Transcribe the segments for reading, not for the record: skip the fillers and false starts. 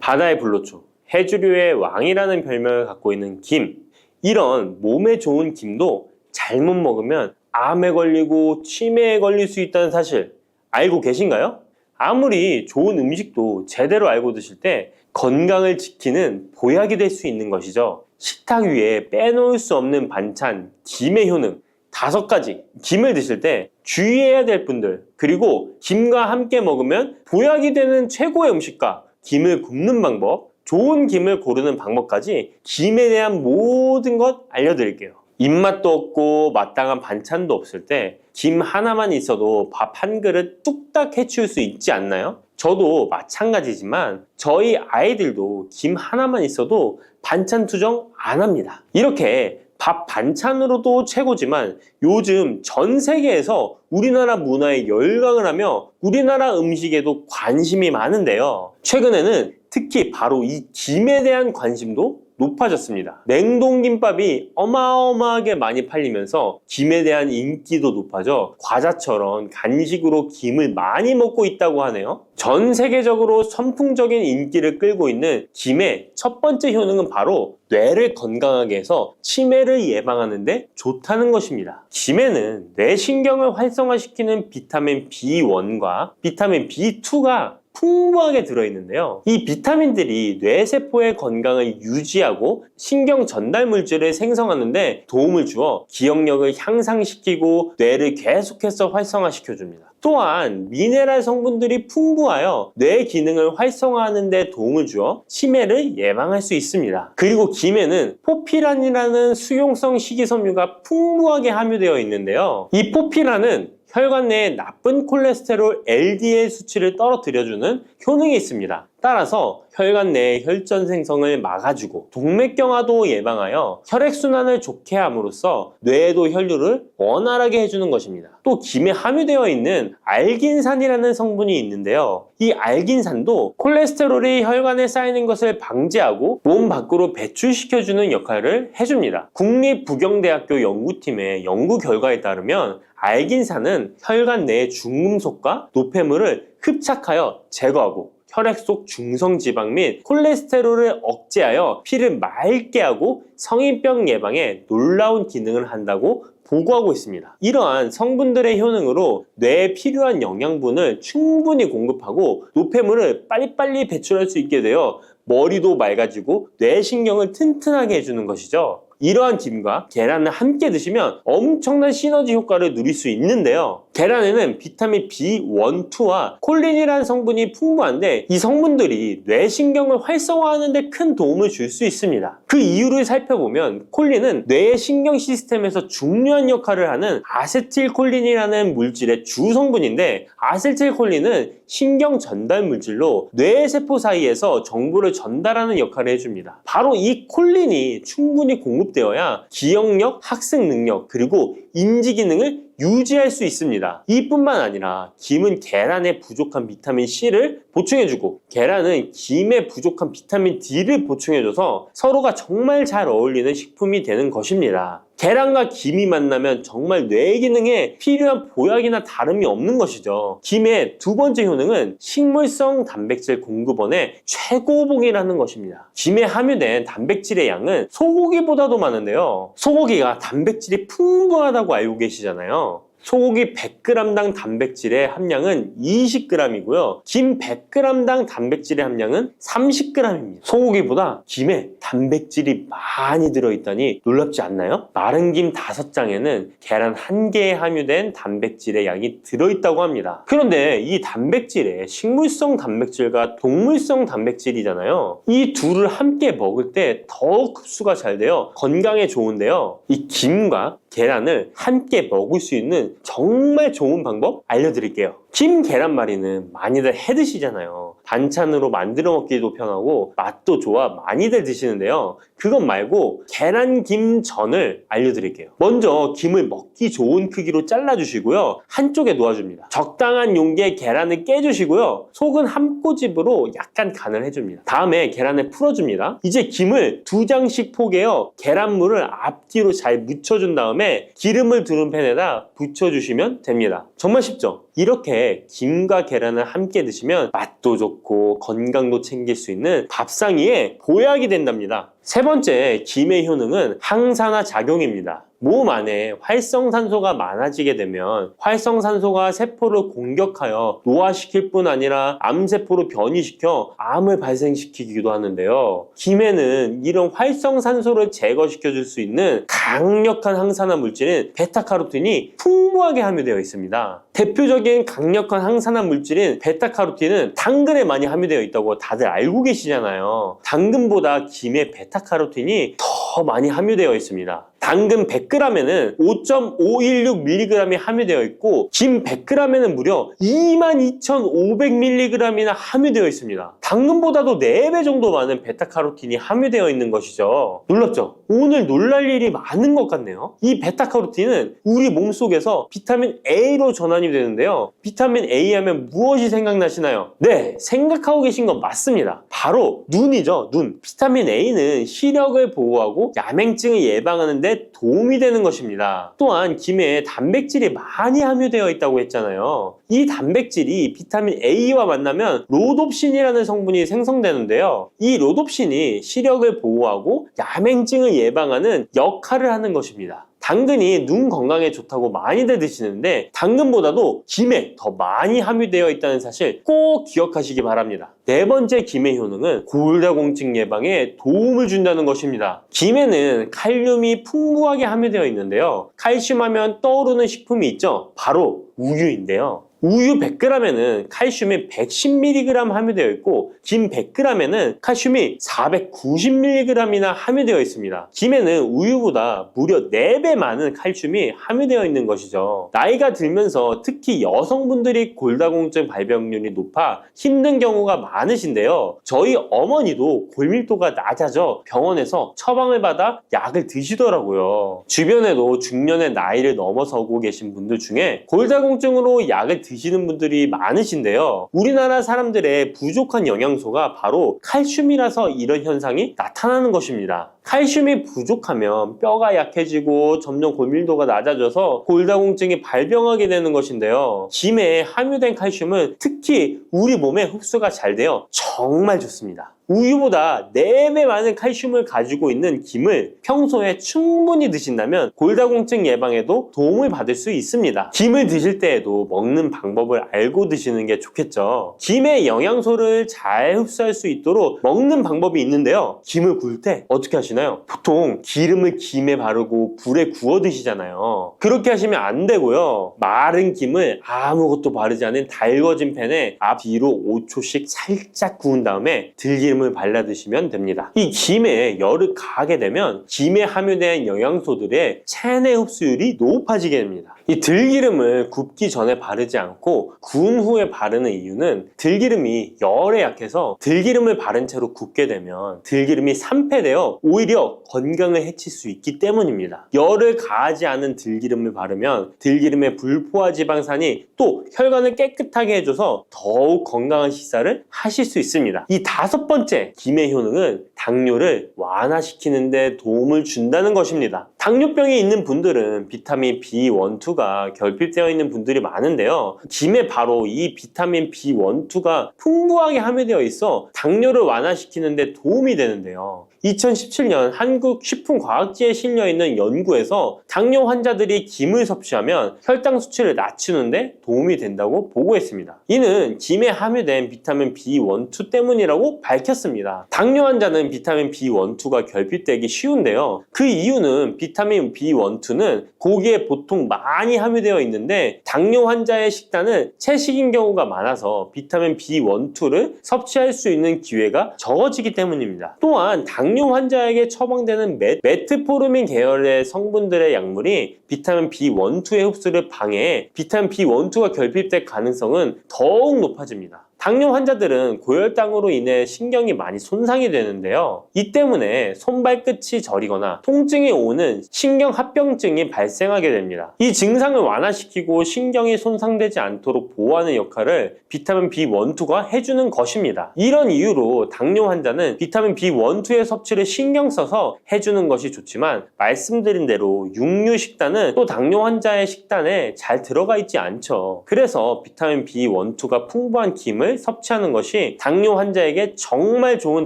바다의 불로초, 해조류의 왕이라는 별명을 갖고 있는 김. 이런 몸에 좋은 김도 잘못 먹으면 암에 걸리고 치매에 걸릴 수 있다는 사실 알고 계신가요? 아무리 좋은 음식도 제대로 알고 드실 때 건강을 지키는 보약이 될 수 있는 것이죠. 식탁 위에 빼놓을 수 없는 반찬, 김의 효능 5가지. 김을 드실 때 주의해야 될 분들, 그리고 김과 함께 먹으면 보약이 되는 최고의 음식과 김을 굽는 방법, 좋은 김을 고르는 방법까지 김에 대한 모든 것 알려드릴게요. 입맛도 없고 마땅한 반찬도 없을 때 김 하나만 있어도 밥 한 그릇 뚝딱 해치울 수 있지 않나요? 저도 마찬가지지만 저희 아이들도 김 하나만 있어도 반찬 투정 안 합니다. 이렇게 밥 반찬으로도 최고지만 요즘 전 세계에서 우리나라 문화에 열광을 하며 우리나라 음식에도 관심이 많은데요. 최근에는 특히 바로 이 김에 대한 관심도 높아졌습니다. 냉동김밥이 어마어마하게 많이 팔리면서 김에 대한 인기도 높아져 과자처럼 간식으로 김을 많이 먹고 있다고 하네요. 전 세계적으로 선풍적인 인기를 끌고 있는 김의 첫 번째 효능은 바로 뇌를 건강하게 해서 치매를 예방하는 데 좋다는 것입니다. 김에는 뇌신경을 활성화시키는 비타민 B1과 비타민 B2가 풍부하게 들어있는데요. 이 비타민들이 뇌세포의 건강을 유지하고 신경 전달 물질을 생성하는 데 도움을 주어 기억력을 향상시키고 뇌를 계속해서 활성화시켜줍니다. 또한 미네랄 성분들이 풍부하여 뇌 기능을 활성화하는 데 도움을 주어 치매를 예방할 수 있습니다. 그리고 김에는 포피란이라는 수용성 식이섬유가 풍부하게 함유되어 있는데요. 이 포피란은 혈관 내에 나쁜 콜레스테롤 LDL 수치를 떨어뜨려주는 효능이 있습니다. 따라서 혈관 내의 혈전 생성을 막아주고 동맥경화도 예방하여 혈액순환을 좋게 함으로써 뇌에도 혈류를 원활하게 해주는 것입니다. 또 김에 함유되어 있는 알긴산이라는 성분이 있는데요. 이 알긴산도 콜레스테롤이 혈관에 쌓이는 것을 방지하고 몸 밖으로 배출시켜주는 역할을 해줍니다. 국립부경대학교 연구팀의 연구 결과에 따르면 알긴산은 혈관 내의 중금속과 노폐물을 흡착하여 제거하고 혈액 속 중성지방 및 콜레스테롤을 억제하여 피를 맑게 하고 성인병 예방에 놀라운 기능을 한다고 보고하고 있습니다. 이러한 성분들의 효능으로 뇌에 필요한 영양분을 충분히 공급하고 노폐물을 빨리빨리 배출할 수 있게 되어 머리도 맑아지고 뇌신경을 튼튼하게 해주는 것이죠. 이러한 김과 계란을 함께 드시면 엄청난 시너지 효과를 누릴 수 있는데요. 계란에는 비타민 B1, 2와 콜린이라는 성분이 풍부한데 이 성분들이 뇌신경을 활성화하는 데 큰 도움을 줄 수 있습니다. 그 이유를 살펴보면 콜린은 뇌의 신경 시스템에서 중요한 역할을 하는 아세틸콜린이라는 물질의 주 성분인데 아세틸콜린은 신경 전달 물질로 뇌세포 사이에서 정보를 전달하는 역할을 해줍니다. 바로 이 콜린이 충분히 공급되어야 기억력, 학습 능력, 그리고 인지 기능을 유지할 수 있습니다. 이뿐만 아니라 김은 계란에 부족한 비타민 C를 보충해주고 계란은 김에 부족한 비타민 D를 보충해줘서 서로가 정말 잘 어울리는 식품이 되는 것입니다. 계란과 김이 만나면 정말 뇌 기능에 필요한 보약이나 다름이 없는 것이죠. 김의 두 번째 효능은 식물성 단백질 공급원의 최고봉이라는 것입니다. 김에 함유된 단백질의 양은 소고기보다도 많은데요. 소고기가 단백질이 풍부하다고 알고 계시잖아요. 소고기 100g당 단백질의 함량은 20g이고요. 김 100g당 단백질의 함량은 30g입니다. 소고기보다 김에 단백질이 많이 들어있다니 놀랍지 않나요? 마른 김 5장에는 계란 1개에 함유된 단백질의 양이 들어있다고 합니다. 그런데 이 단백질에 식물성 단백질과 동물성 단백질이잖아요. 이 둘을 함께 먹을 때 더 흡수가 잘 되어 건강에 좋은데요. 이 김과 계란을 함께 먹을 수 있는 정말 좋은 방법 알려드릴게요. 김 계란말이는 많이들 해 드시잖아요. 반찬으로 만들어 먹기도 편하고 맛도 좋아 많이들 드시는데요. 그것 말고 계란김전을 알려드릴게요. 먼저 김을 먹기 좋은 크기로 잘라주시고요. 한쪽에 놓아줍니다. 적당한 용기에 계란을 깨주시고요. 속은 한 꼬집으로 약간 간을 해줍니다. 다음에 계란을 풀어줍니다. 이제 김을 2장씩 포개어 계란물을 앞뒤로 잘 묻혀준 다음에 기름을 두른 팬에다 부쳐 묻혀주시면 됩니다. 정말 쉽죠? 이렇게 김과 계란을 함께 드시면 맛도 좋고 건강도 챙길 수 있는 밥상위에 보약이 된답니다. 세 번째, 김의 효능은 항산화 작용입니다. 몸 안에 활성산소가 많아지게 되면 활성산소가 세포를 공격하여 노화시킬 뿐 아니라 암세포로 변이시켜 암을 발생시키기도 하는데요. 김에는 이런 활성산소를 제거시켜 줄 수 있는 강력한 항산화 물질인 베타카로틴이 풍부하게 함유되어 있습니다. 대표적인 강력한 항산화 물질인 베타카로틴은 당근에 많이 함유되어 있다고 다들 알고 계시잖아요. 당근보다 김에 베타카로틴이 더 많이 함유되어 있습니다. 당근 100g에는 5.516mg이 함유되어 있고 김 100g에는 무려 22,500mg이나 함유되어 있습니다. 당근보다도 4배 정도 많은 베타카로틴이 함유되어 있는 것이죠. 놀랍죠? 오늘 놀랄 일이 많은 것 같네요. 이 베타카로틴은 우리 몸속에서 비타민 A로 전환이 되는데요. 비타민 A 하면 무엇이 생각나시나요? 네, 생각하고 계신 건 맞습니다. 바로 눈이죠, 눈. 비타민 A는 시력을 보호하고 야맹증을 예방하는 데 도움이 되는 것입니다. 또한 김에 단백질이 많이 함유되어 있다고 했잖아요. 이 단백질이 비타민 A와 만나면 로놉신이라는 성분이 생성되는데요. 이 로놉신이 시력을 보호하고 야맹증을 예방하는 역할을 하는 것입니다. 당근이 눈 건강에 좋다고 많이들 드시는데 당근보다도 김에 더 많이 함유되어 있다는 사실 꼭 기억하시기 바랍니다. 네 번째 김의 효능은 골다공증 예방에 도움을 준다는 것입니다. 김에는 칼륨이 풍부하게 함유되어 있는데요. 칼슘 하면 떠오르는 식품이 있죠. 바로 우유인데요. 우유 100g에는 칼슘이 110mg 함유되어 있고 김 100g에는 칼슘이 490mg이나 함유되어 있습니다. 김에는 우유보다 무려 4배 많은 칼슘이 함유되어 있는 것이죠. 나이가 들면서 특히 여성분들이 골다공증 발병률이 높아 힘든 경우가 많으신데요. 저희 어머니도 골밀도가 낮아져 병원에서 처방을 받아 약을 드시더라고요. 주변에도 중년의 나이를 넘어서고 계신 분들 중에 골다공증으로 약을 드시는 분들이 많으신데요. 우리나라 사람들의 부족한 영양소가 바로 칼슘이라서 이런 현상이 나타나는 것입니다. 칼슘이 부족하면 뼈가 약해지고 점점 골밀도가 낮아져서 골다공증이 발병하게 되는 것인데요. 김에 함유된 칼슘은 특히 우리 몸에 흡수가 잘 되어 정말 좋습니다. 우유보다 4배 많은 칼슘을 가지고 있는 김을 평소에 충분히 드신다면 골다공증 예방에도 도움을 받을 수 있습니다. 김을 드실 때에도 먹는 방법을 알고 드시는 게 좋겠죠. 김의 영양소를 잘 흡수할 수 있도록 먹는 방법이 있는데요. 김을 구울 때 어떻게 하시나요? 보통 기름을 김에 바르고 불에 구워 드시잖아요. 그렇게 하시면 안 되고요. 마른 김을 아무것도 바르지 않은 달궈진 팬에 앞뒤로 5초씩 살짝 구운 다음에 들기름을 발라 드시면 됩니다. 이 김에 열을 가하게 되면 김에 함유된 영양소들의 체내 흡수율이 높아지게 됩니다. 이 들기름을 굽기 전에 바르지 않고 구운 후에 바르는 이유는 들기름이 열에 약해서 들기름을 바른 채로 굽게 되면 들기름이 산패되어 오히려 건강을 해칠 수 있기 때문입니다. 열을 가하지 않은 들기름을 바르면 들기름의 불포화 지방산이 또 혈관을 깨끗하게 해줘서 더욱 건강한 식사를 하실 수 있습니다. 이 5번째 김의 효능은 당뇨를 완화시키는 데 도움을 준다는 것입니다. 당뇨병이 있는 분들은 비타민 B1, 2가 결핍되어 있는 분들이 많은데요. 김에 바로 이 비타민 B1, 2가 풍부하게 함유되어 있어 당뇨를 완화시키는 데 도움이 되는데요. 2017년 한국식품과학지에 실려있는 연구에서 당뇨 환자들이 김을 섭취하면 혈당 수치를 낮추는데 도움이 된다고 보고했습니다. 이는 김에 함유된 비타민 B1, 2 때문이라고 밝혔습니다. 당뇨 환자는 비타민 B1, 2가 결핍되기 쉬운데요. 그 이유는 비타민 B1, 2는 고기에 보통 많이 함유되어 있는데 당뇨 환자의 식단은 채식인 경우가 많아서 비타민 B1, 2를 섭취할 수 있는 기회가 적어지기 때문입니다. 또한 당뇨 환자에게 처방되는 메트포르민 계열의 성분들의 약물이 비타민 B1, 2의 흡수를 방해해 비타민 B1, 2가 결핍될 가능성은 더욱 높아집니다. 당뇨 환자들은 고혈당으로 인해 신경이 많이 손상이 되는데요. 이 때문에 손발끝이 저리거나 통증이 오는 신경합병증이 발생하게 됩니다. 이 증상을 완화시키고 신경이 손상되지 않도록 보호하는 역할을 비타민 B1, 2가 해주는 것입니다. 이런 이유로 당뇨 환자는 비타민 B1, 2의 섭취를 신경 써서 해주는 것이 좋지만 말씀드린 대로 육류 식단은 또 당뇨 환자의 식단에 잘 들어가 있지 않죠. 그래서 비타민 B1, 2가 풍부한 김을 섭취하는 것이 당뇨 환자에게 정말 좋은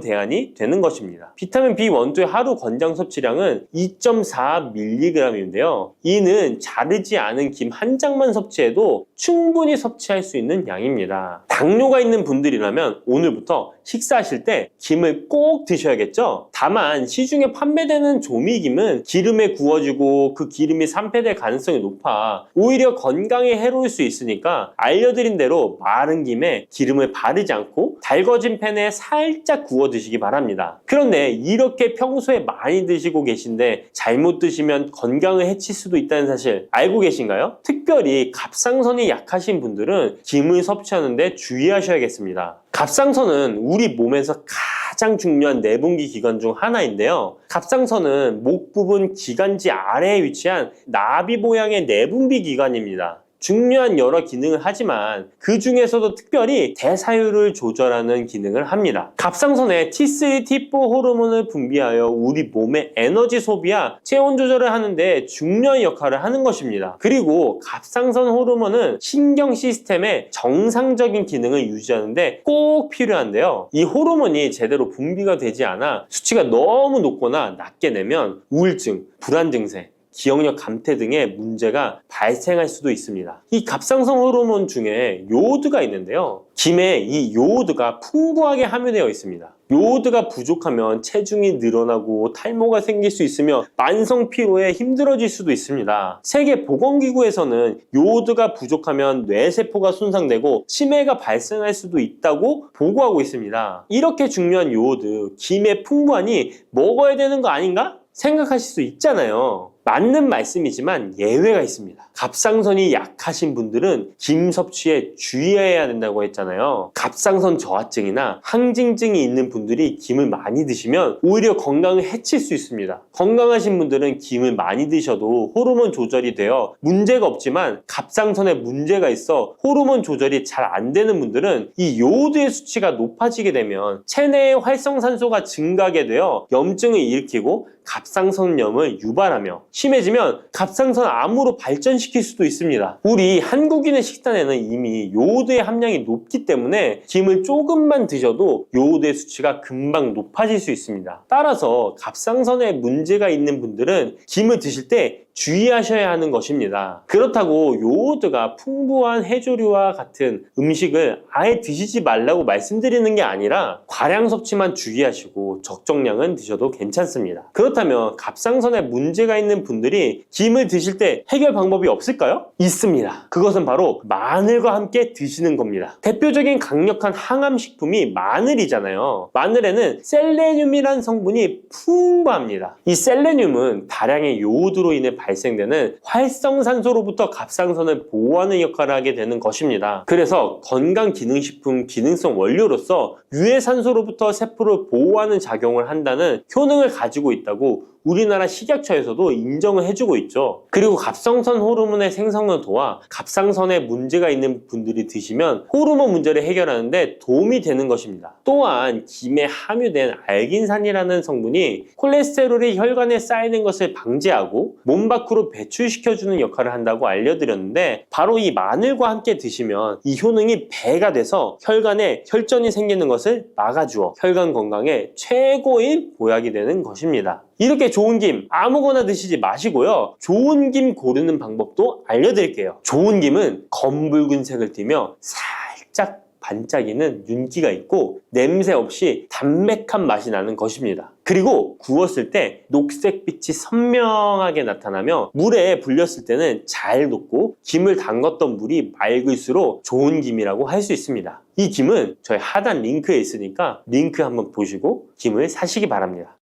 대안이 되는 것입니다. 비타민 B1, 2의 하루 권장 섭취량은 2.4mg인데요. 이는 자르지 않은 김 한 장만 섭취해도 충분히 섭취할 수 있는 양입니다. 당뇨가 있는 분들이라면 오늘부터 식사하실 때 김을 꼭 드셔야겠죠? 다만 시중에 판매되는 조미김은 기름에 구워지고 그 기름이 산패될 가능성이 높아 오히려 건강에 해로울 수 있으니까 알려드린 대로 마른 김에 기름을 바르지 않고 달궈진 팬에 살짝 구워 드시기 바랍니다. 그런데 이렇게 평소에 많이 드시고 계신데 잘못 드시면 건강을 해칠 수도 있다는 사실 알고 계신가요? 특별히 갑상선이 약하신 분들은 김을 섭취하는데 주의하셔야겠습니다. 갑상선은 우리 몸에서 가장 중요한 내분기 기관 중 하나인데요. 갑상선은 목 부분 기관지 아래에 위치한 나비 모양의 내분비 기관입니다. 중요한 여러 기능을 하지만 그 중에서도 특별히 대사율을 조절하는 기능을 합니다. 갑상선에 T3, T4 호르몬을 분비하여 우리 몸의 에너지 소비와 체온 조절을 하는데 중요한 역할을 하는 것입니다. 그리고 갑상선 호르몬은 신경 시스템의 정상적인 기능을 유지하는데 꼭 필요한데요. 이 호르몬이 제대로 분비가 되지 않아 수치가 너무 높거나 낮게 되면 우울증, 불안 증세, 기억력 감퇴 등의 문제가 발생할 수도 있습니다. 이 갑상선 호르몬 중에 요오드가 있는데요. 김에 이 요오드가 풍부하게 함유되어 있습니다. 요오드가 부족하면 체중이 늘어나고 탈모가 생길 수 있으며 만성 피로에 힘들어질 수도 있습니다. 세계보건기구에서는 요오드가 부족하면 뇌세포가 손상되고 치매가 발생할 수도 있다고 보고하고 있습니다. 이렇게 중요한 요오드, 김에 풍부하니 먹어야 되는 거 아닌가? 생각하실 수 있잖아요. 맞는 말씀이지만 예외가 있습니다. 갑상선이 약하신 분들은 김 섭취에 주의해야 된다고 했잖아요. 갑상선 저하증이나 항진증이 있는 분들이 김을 많이 드시면 오히려 건강을 해칠 수 있습니다. 건강하신 분들은 김을 많이 드셔도 호르몬 조절이 되어 문제가 없지만 갑상선에 문제가 있어 호르몬 조절이 잘 안 되는 분들은 이 요오드의 수치가 높아지게 되면 체내의 활성산소가 증가하게 되어 염증을 일으키고 갑상선염을 유발하며 심해지면 갑상선 암으로 발전시킬 수도 있습니다. 우리 한국인의 식단에는 이미 요오드의 함량이 높기 때문에 김을 조금만 드셔도 요오드의 수치가 금방 높아질 수 있습니다. 따라서 갑상선에 문제가 있는 분들은 김을 드실 때 주의하셔야 하는 것입니다. 그렇다고 요오드가 풍부한 해조류와 같은 음식을 아예 드시지 말라고 말씀드리는 게 아니라 과량 섭취만 주의하시고 적정량은 드셔도 괜찮습니다. 그렇다면 갑상선에 문제가 있는 분들이 김을 드실 때 해결 방법이 없을까요? 있습니다. 그것은 바로 마늘과 함께 드시는 겁니다. 대표적인 강력한 항암식품이 마늘이잖아요. 마늘에는 셀레늄이라는 성분이 풍부합니다. 이 셀레늄은 다량의 요오드로 인해 발생되는 활성산소로부터 갑상선을 보호하는 역할을 하게 되는 것입니다. 그래서 건강기능식품 기능성 원료로서 유해산소로부터 세포를 보호하는 작용을 한다는 효능을 가지고 있다고 우리나라 식약처에서도 인정을 해주고 있죠. 그리고 갑상선 호르몬의 생성을 도와 갑상선에 문제가 있는 분들이 드시면 호르몬 문제를 해결하는데 도움이 되는 것입니다. 또한 김에 함유된 알긴산이라는 성분이 콜레스테롤이 혈관에 쌓이는 것을 방지하고 몸 밖으로 배출시켜주는 역할을 한다고 알려드렸는데 바로 이 마늘과 함께 드시면 이 효능이 배가 돼서 혈관에 혈전이 생기는 것을 막아주어 혈관 건강에 최고의 보약이 되는 것입니다. 이렇게 좋은 김 아무거나 드시지 마시고요. 좋은 김 고르는 방법도 알려드릴게요. 좋은 김은 검붉은색을 띠며 살짝 반짝이는 윤기가 있고 냄새 없이 담백한 맛이 나는 것입니다. 그리고 구웠을 때 녹색빛이 선명하게 나타나며 물에 불렸을 때는 잘 녹고 김을 담궜던 물이 맑을수록 좋은 김이라고 할 수 있습니다. 이 김은 저희 하단 링크에 있으니까 링크 한번 보시고 김을 사시기 바랍니다.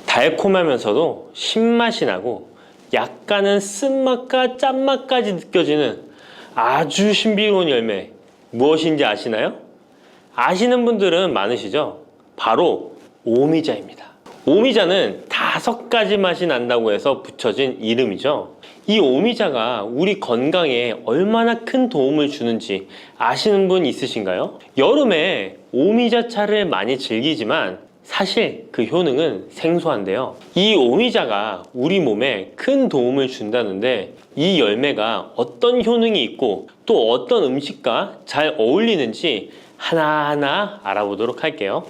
달콤하면서도 신맛이 나고 약간은 쓴맛과 짠맛까지 느껴지는 아주 신비로운 열매 무엇인지 아시나요? 아시는 분들은 많으시죠? 바로 오미자입니다. 오미자는 5가지 맛이 난다고 해서 붙여진 이름이죠. 이 오미자가 우리 건강에 얼마나 큰 도움을 주는지 아시는 분 있으신가요? 여름에 오미자차를 많이 즐기지만 사실 그 효능은 생소한데요. 이 오미자가 우리 몸에 큰 도움을 준다는데 이 열매가 어떤 효능이 있고 또 어떤 음식과 잘 어울리는지 하나하나 알아보도록 할게요.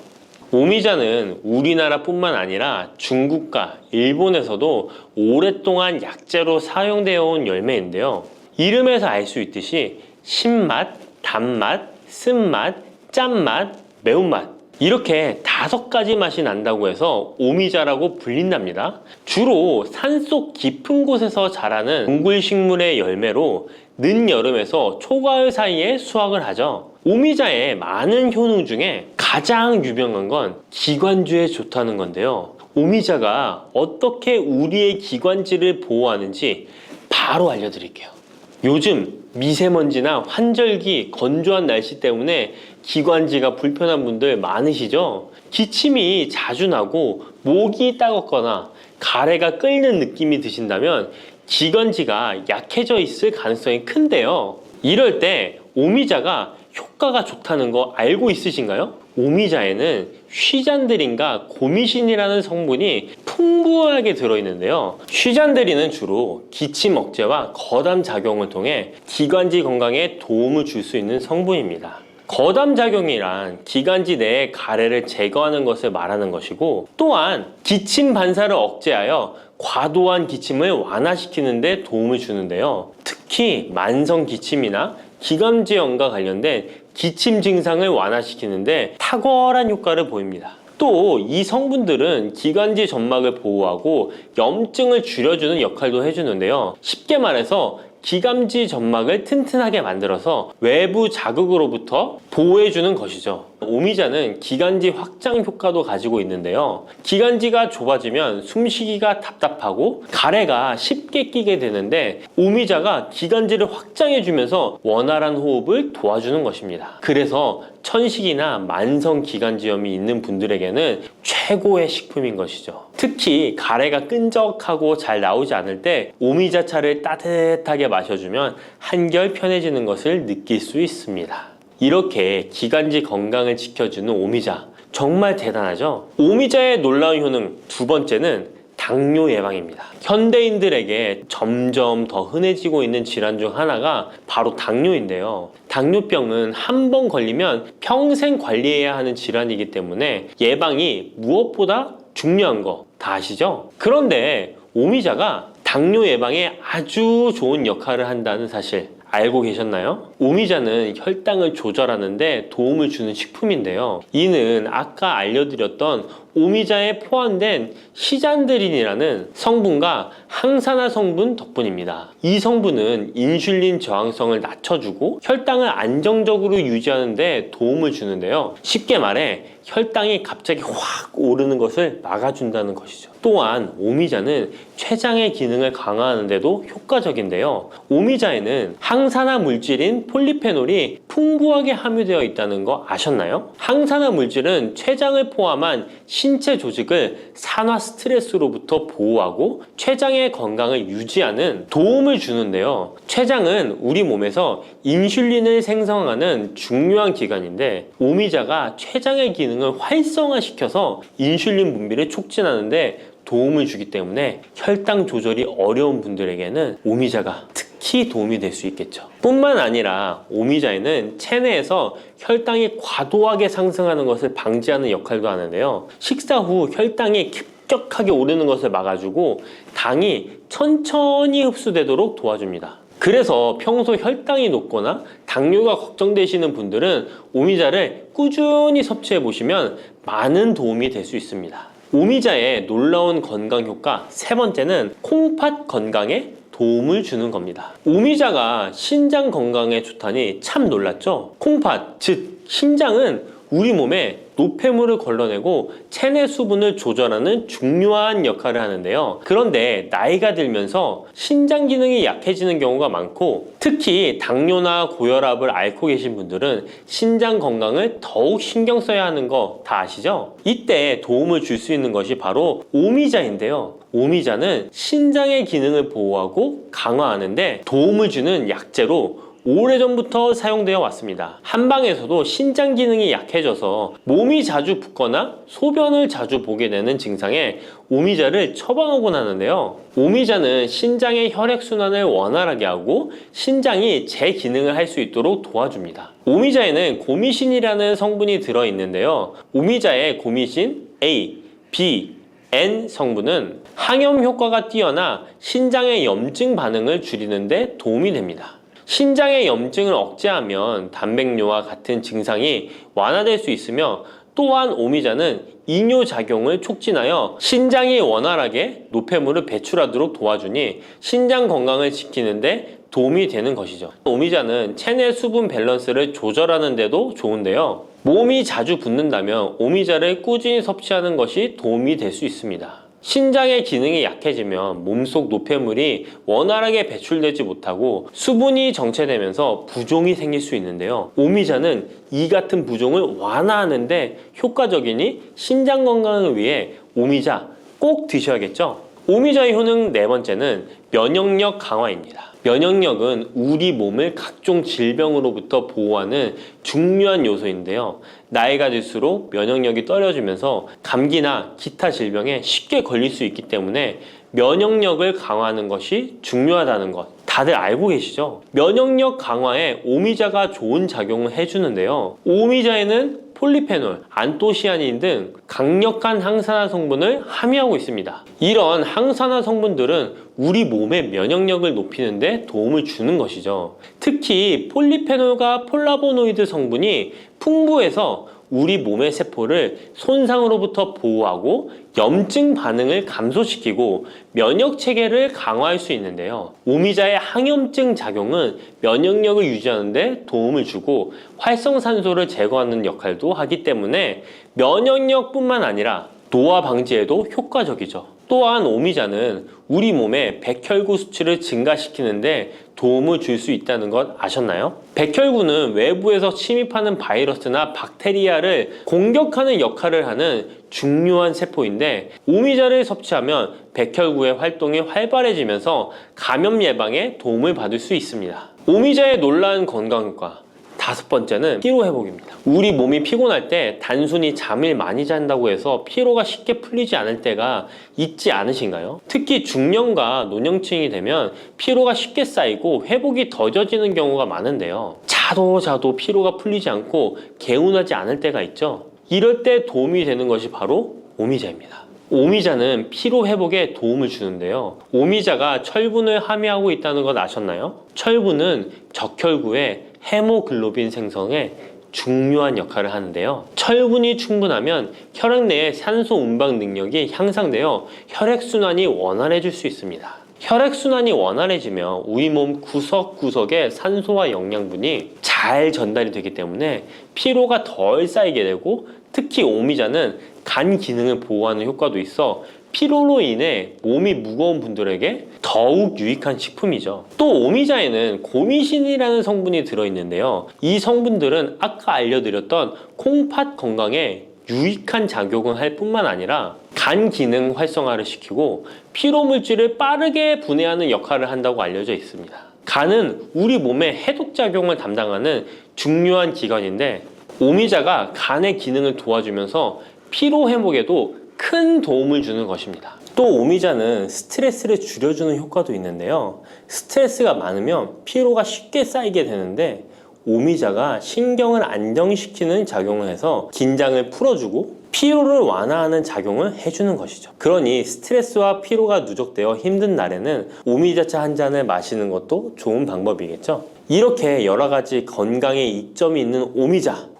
오미자는 우리나라뿐만 아니라 중국과 일본에서도 오랫동안 약재로 사용되어 온 열매인데요. 이름에서 알 수 있듯이 신맛, 단맛, 쓴맛, 짠맛, 매운맛 이렇게 5가지 맛이 난다고 해서 오미자라고 불린답니다. 주로 산속 깊은 곳에서 자라는 동굴식물의 열매로 늦여름에서 초가을 사이에 수확을 하죠. 오미자의 많은 효능 중에 가장 유명한 건 기관지에 좋다는 건데요. 오미자가 어떻게 우리의 기관지를 보호하는지 바로 알려드릴게요. 요즘 미세먼지나 환절기, 건조한 날씨 때문에 기관지가 불편한 분들 많으시죠? 기침이 자주 나고 목이 따갑거나 가래가 끓는 느낌이 드신다면 기관지가 약해져 있을 가능성이 큰데요. 이럴 때 오미자가 효과가 좋다는 거 알고 있으신가요? 오미자에는 휘잔드린과 고미신이라는 성분이 풍부하게 들어있는데요. 휘잔드린은 주로 기침 억제와 거담 작용을 통해 기관지 건강에 도움을 줄 수 있는 성분입니다. 거담 작용이란 기관지 내의 가래를 제거하는 것을 말하는 것이고, 또한 기침 반사를 억제하여 과도한 기침을 완화시키는 데 도움을 주는데요. 특히 만성 기침이나 기관지염과 관련된 기침 증상을 완화시키는데 탁월한 효과를 보입니다. 또 이 성분들은 기관지 점막을 보호하고 염증을 줄여주는 역할도 해주는데요. 쉽게 말해서 기관지 점막을 튼튼하게 만들어서 외부 자극으로부터 보호해주는 것이죠. 오미자는 기관지 확장 효과도 가지고 있는데요. 기관지가 좁아지면 숨쉬기가 답답하고 가래가 쉽게 끼게 되는데 오미자가 기관지를 확장해주면서 원활한 호흡을 도와주는 것입니다. 그래서 천식이나 만성 기관지염이 있는 분들에게는 최고의 식품인 것이죠. 특히 가래가 끈적하고 잘 나오지 않을 때 오미자차를 따뜻하게 마셔주면 한결 편해지는 것을 느낄 수 있습니다. 이렇게 기관지 건강을 지켜주는 오미자, 정말 대단하죠? 오미자의 놀라운 효능 2번째는 당뇨 예방입니다. 현대인들에게 점점 더 흔해지고 있는 질환 중 하나가 바로 당뇨인데요. 당뇨병은 한 번 걸리면 평생 관리해야 하는 질환이기 때문에 예방이 무엇보다 중요한 거 다 아시죠? 그런데 오미자가 당뇨 예방에 아주 좋은 역할을 한다는 사실 알고 계셨나요? 오미자는 혈당을 조절하는 데 도움을 주는 식품인데요. 이는 아까 알려드렸던 오미자에 포함된 시잔드린이라는 성분과 항산화 성분 덕분입니다. 이 성분은 인슐린 저항성을 낮춰주고 혈당을 안정적으로 유지하는 데 도움을 주는데요. 쉽게 말해 혈당이 갑자기 확 오르는 것을 막아준다는 것이죠. 또한 오미자는 췌장의 기능을 강화하는 데도 효과적인데요. 오미자에는 항산화 물질인 폴리페놀이 풍부하게 함유되어 있다는 거 아셨나요? 항산화 물질은 췌장을 포함한 신체 조직을 산화 스트레스로부터 보호하고 췌장의 건강을 유지하는 도움을 주는데요. 췌장은 우리 몸에서 인슐린을 생성하는 중요한 기관인데 오미자가 췌장의 기능을 활성화시켜서 인슐린 분비를 촉진하는데 도움을 주기 때문에 혈당 조절이 어려운 분들에게는 오미자가 특히 도움이 될 수 있겠죠. 뿐만 아니라 오미자에는 체내에서 혈당이 과도하게 상승하는 것을 방지하는 역할도 하는데요. 식사 후 혈당이 급격하게 오르는 것을 막아주고 당이 천천히 흡수되도록 도와줍니다. 그래서 평소 혈당이 높거나 당뇨가 걱정되시는 분들은 오미자를 꾸준히 섭취해 보시면 많은 도움이 될 수 있습니다. 오미자의 놀라운 건강 효과 3번째는 콩팥 건강에 도움을 주는 겁니다. 오미자가 신장 건강에 좋다니 참 놀랐죠? 콩팥, 즉 신장은 우리 몸에 노폐물을 걸러내고 체내 수분을 조절하는 중요한 역할을 하는데요. 그런데 나이가 들면서 신장 기능이 약해지는 경우가 많고, 특히 당뇨나 고혈압을 앓고 계신 분들은 신장 건강을 더욱 신경 써야 하는 거 다 아시죠? 이때 도움을 줄 수 있는 것이 바로 오미자인데요. 오미자는 신장의 기능을 보호하고 강화하는데 도움을 주는 약재로 오래전부터 사용되어 왔습니다. 한방에서도 신장 기능이 약해져서 몸이 자주 붓거나 소변을 자주 보게 되는 증상에 오미자를 처방하곤 하는데요. 오미자는 신장의 혈액순환을 원활하게 하고 신장이 재기능을 할 수 있도록 도와줍니다. 오미자에는 고미신이라는 성분이 들어있는데요. 오미자의 고미신 A, B, N 성분은 항염 효과가 뛰어나 신장의 염증 반응을 줄이는 데 도움이 됩니다. 신장의 염증을 억제하면 단백뇨와 같은 증상이 완화될 수 있으며, 또한 오미자는 이뇨작용을 촉진하여 신장이 원활하게 노폐물을 배출하도록 도와주니 신장 건강을 지키는 데 도움이 되는 것이죠. 오미자는 체내 수분 밸런스를 조절하는 데도 좋은데요. 몸이 자주 붓는다면 오미자를 꾸준히 섭취하는 것이 도움이 될 수 있습니다. 신장의 기능이 약해지면 몸속 노폐물이 원활하게 배출되지 못하고 수분이 정체되면서 부종이 생길 수 있는데요. 오미자는 이 같은 부종을 완화하는데 효과적이니 신장 건강을 위해 오미자 꼭 드셔야겠죠. 오미자의 효능 네 번째는 면역력 강화입니다. 면역력은 우리 몸을 각종 질병으로부터 보호하는 중요한 요소인데요. 나이가 들수록 면역력이 떨어지면서 감기나 기타 질병에 쉽게 걸릴 수 있기 때문에 면역력을 강화하는 것이 중요하다는 것 다들 알고 계시죠? 면역력 강화에 오미자가 좋은 작용을 해주는데요. 오미자에는 폴리페놀, 안토시아닌 등 강력한 항산화 성분을 함유하고 있습니다. 이런 항산화 성분들은 우리 몸의 면역력을 높이는 데 도움을 주는 것이죠. 특히 폴리페놀과 폴라보노이드 성분이 풍부해서 우리 몸의 세포를 손상으로부터 보호하고 염증 반응을 감소시키고 면역 체계를 강화할 수 있는데요. 오미자의 항염증 작용은 면역력을 유지하는 데 도움을 주고 활성산소를 제거하는 역할도 하기 때문에 면역력뿐만 아니라 노화 방지에도 효과적이죠. 또한 오미자는 우리 몸의 백혈구 수치를 증가시키는데 도움을 줄 수 있다는 것 아셨나요? 백혈구는 외부에서 침입하는 바이러스나 박테리아를 공격하는 역할을 하는 중요한 세포인데, 오미자를 섭취하면 백혈구의 활동이 활발해지면서 감염 예방에 도움을 받을 수 있습니다. 오미자의 놀라운 건강효과 다섯 번째는 피로 회복입니다. 우리 몸이 피곤할 때 단순히 잠을 많이 잔다고 해서 피로가 쉽게 풀리지 않을 때가 있지 않으신가요? 특히 중년과 노년층이 되면 피로가 쉽게 쌓이고 회복이 더뎌지는 경우가 많은데요. 자도 피로가 풀리지 않고 개운하지 않을 때가 있죠. 이럴 때 도움이 되는 것이 바로 오미자입니다. 오미자는 피로 회복에 도움을 주는데요. 오미자가 철분을 함유하고 있다는 것 아셨나요? 철분은 적혈구의 헤모글로빈 생성에 중요한 역할을 하는데요. 철분이 충분하면 혈액 내의 산소 운반 능력이 향상되어 혈액순환이 원활해질 수 있습니다. 혈액순환이 원활해지면 우리 몸 구석구석에 산소와 영양분이 잘 전달이 되기 때문에 피로가 덜 쌓이게 되고, 특히 오미자는 간 기능을 보호하는 효과도 있어 피로로 인해 몸이 무거운 분들에게 더욱 유익한 식품이죠. 또 오미자에는 고미신이라는 성분이 들어있는데요. 이 성분들은 아까 알려드렸던 콩팥 건강에 유익한 작용을 할 뿐만 아니라 간 기능 활성화를 시키고 피로 물질을 빠르게 분해하는 역할을 한다고 알려져 있습니다. 간은 우리 몸의 해독 작용을 담당하는 중요한 기관인데, 오미자가 간의 기능을 도와주면서 피로 회복에도 큰 도움을 주는 것입니다. 또 오미자는 스트레스를 줄여주는 효과도 있는데요. 스트레스가 많으면 피로가 쉽게 쌓이게 되는데, 오미자가 신경을 안정시키는 작용을 해서 긴장을 풀어주고 피로를 완화하는 작용을 해주는 것이죠. 그러니 스트레스와 피로가 누적되어 힘든 날에는 오미자차 한 잔을 마시는 것도 좋은 방법이겠죠. 이렇게 여러 가지 건강에 이점이 있는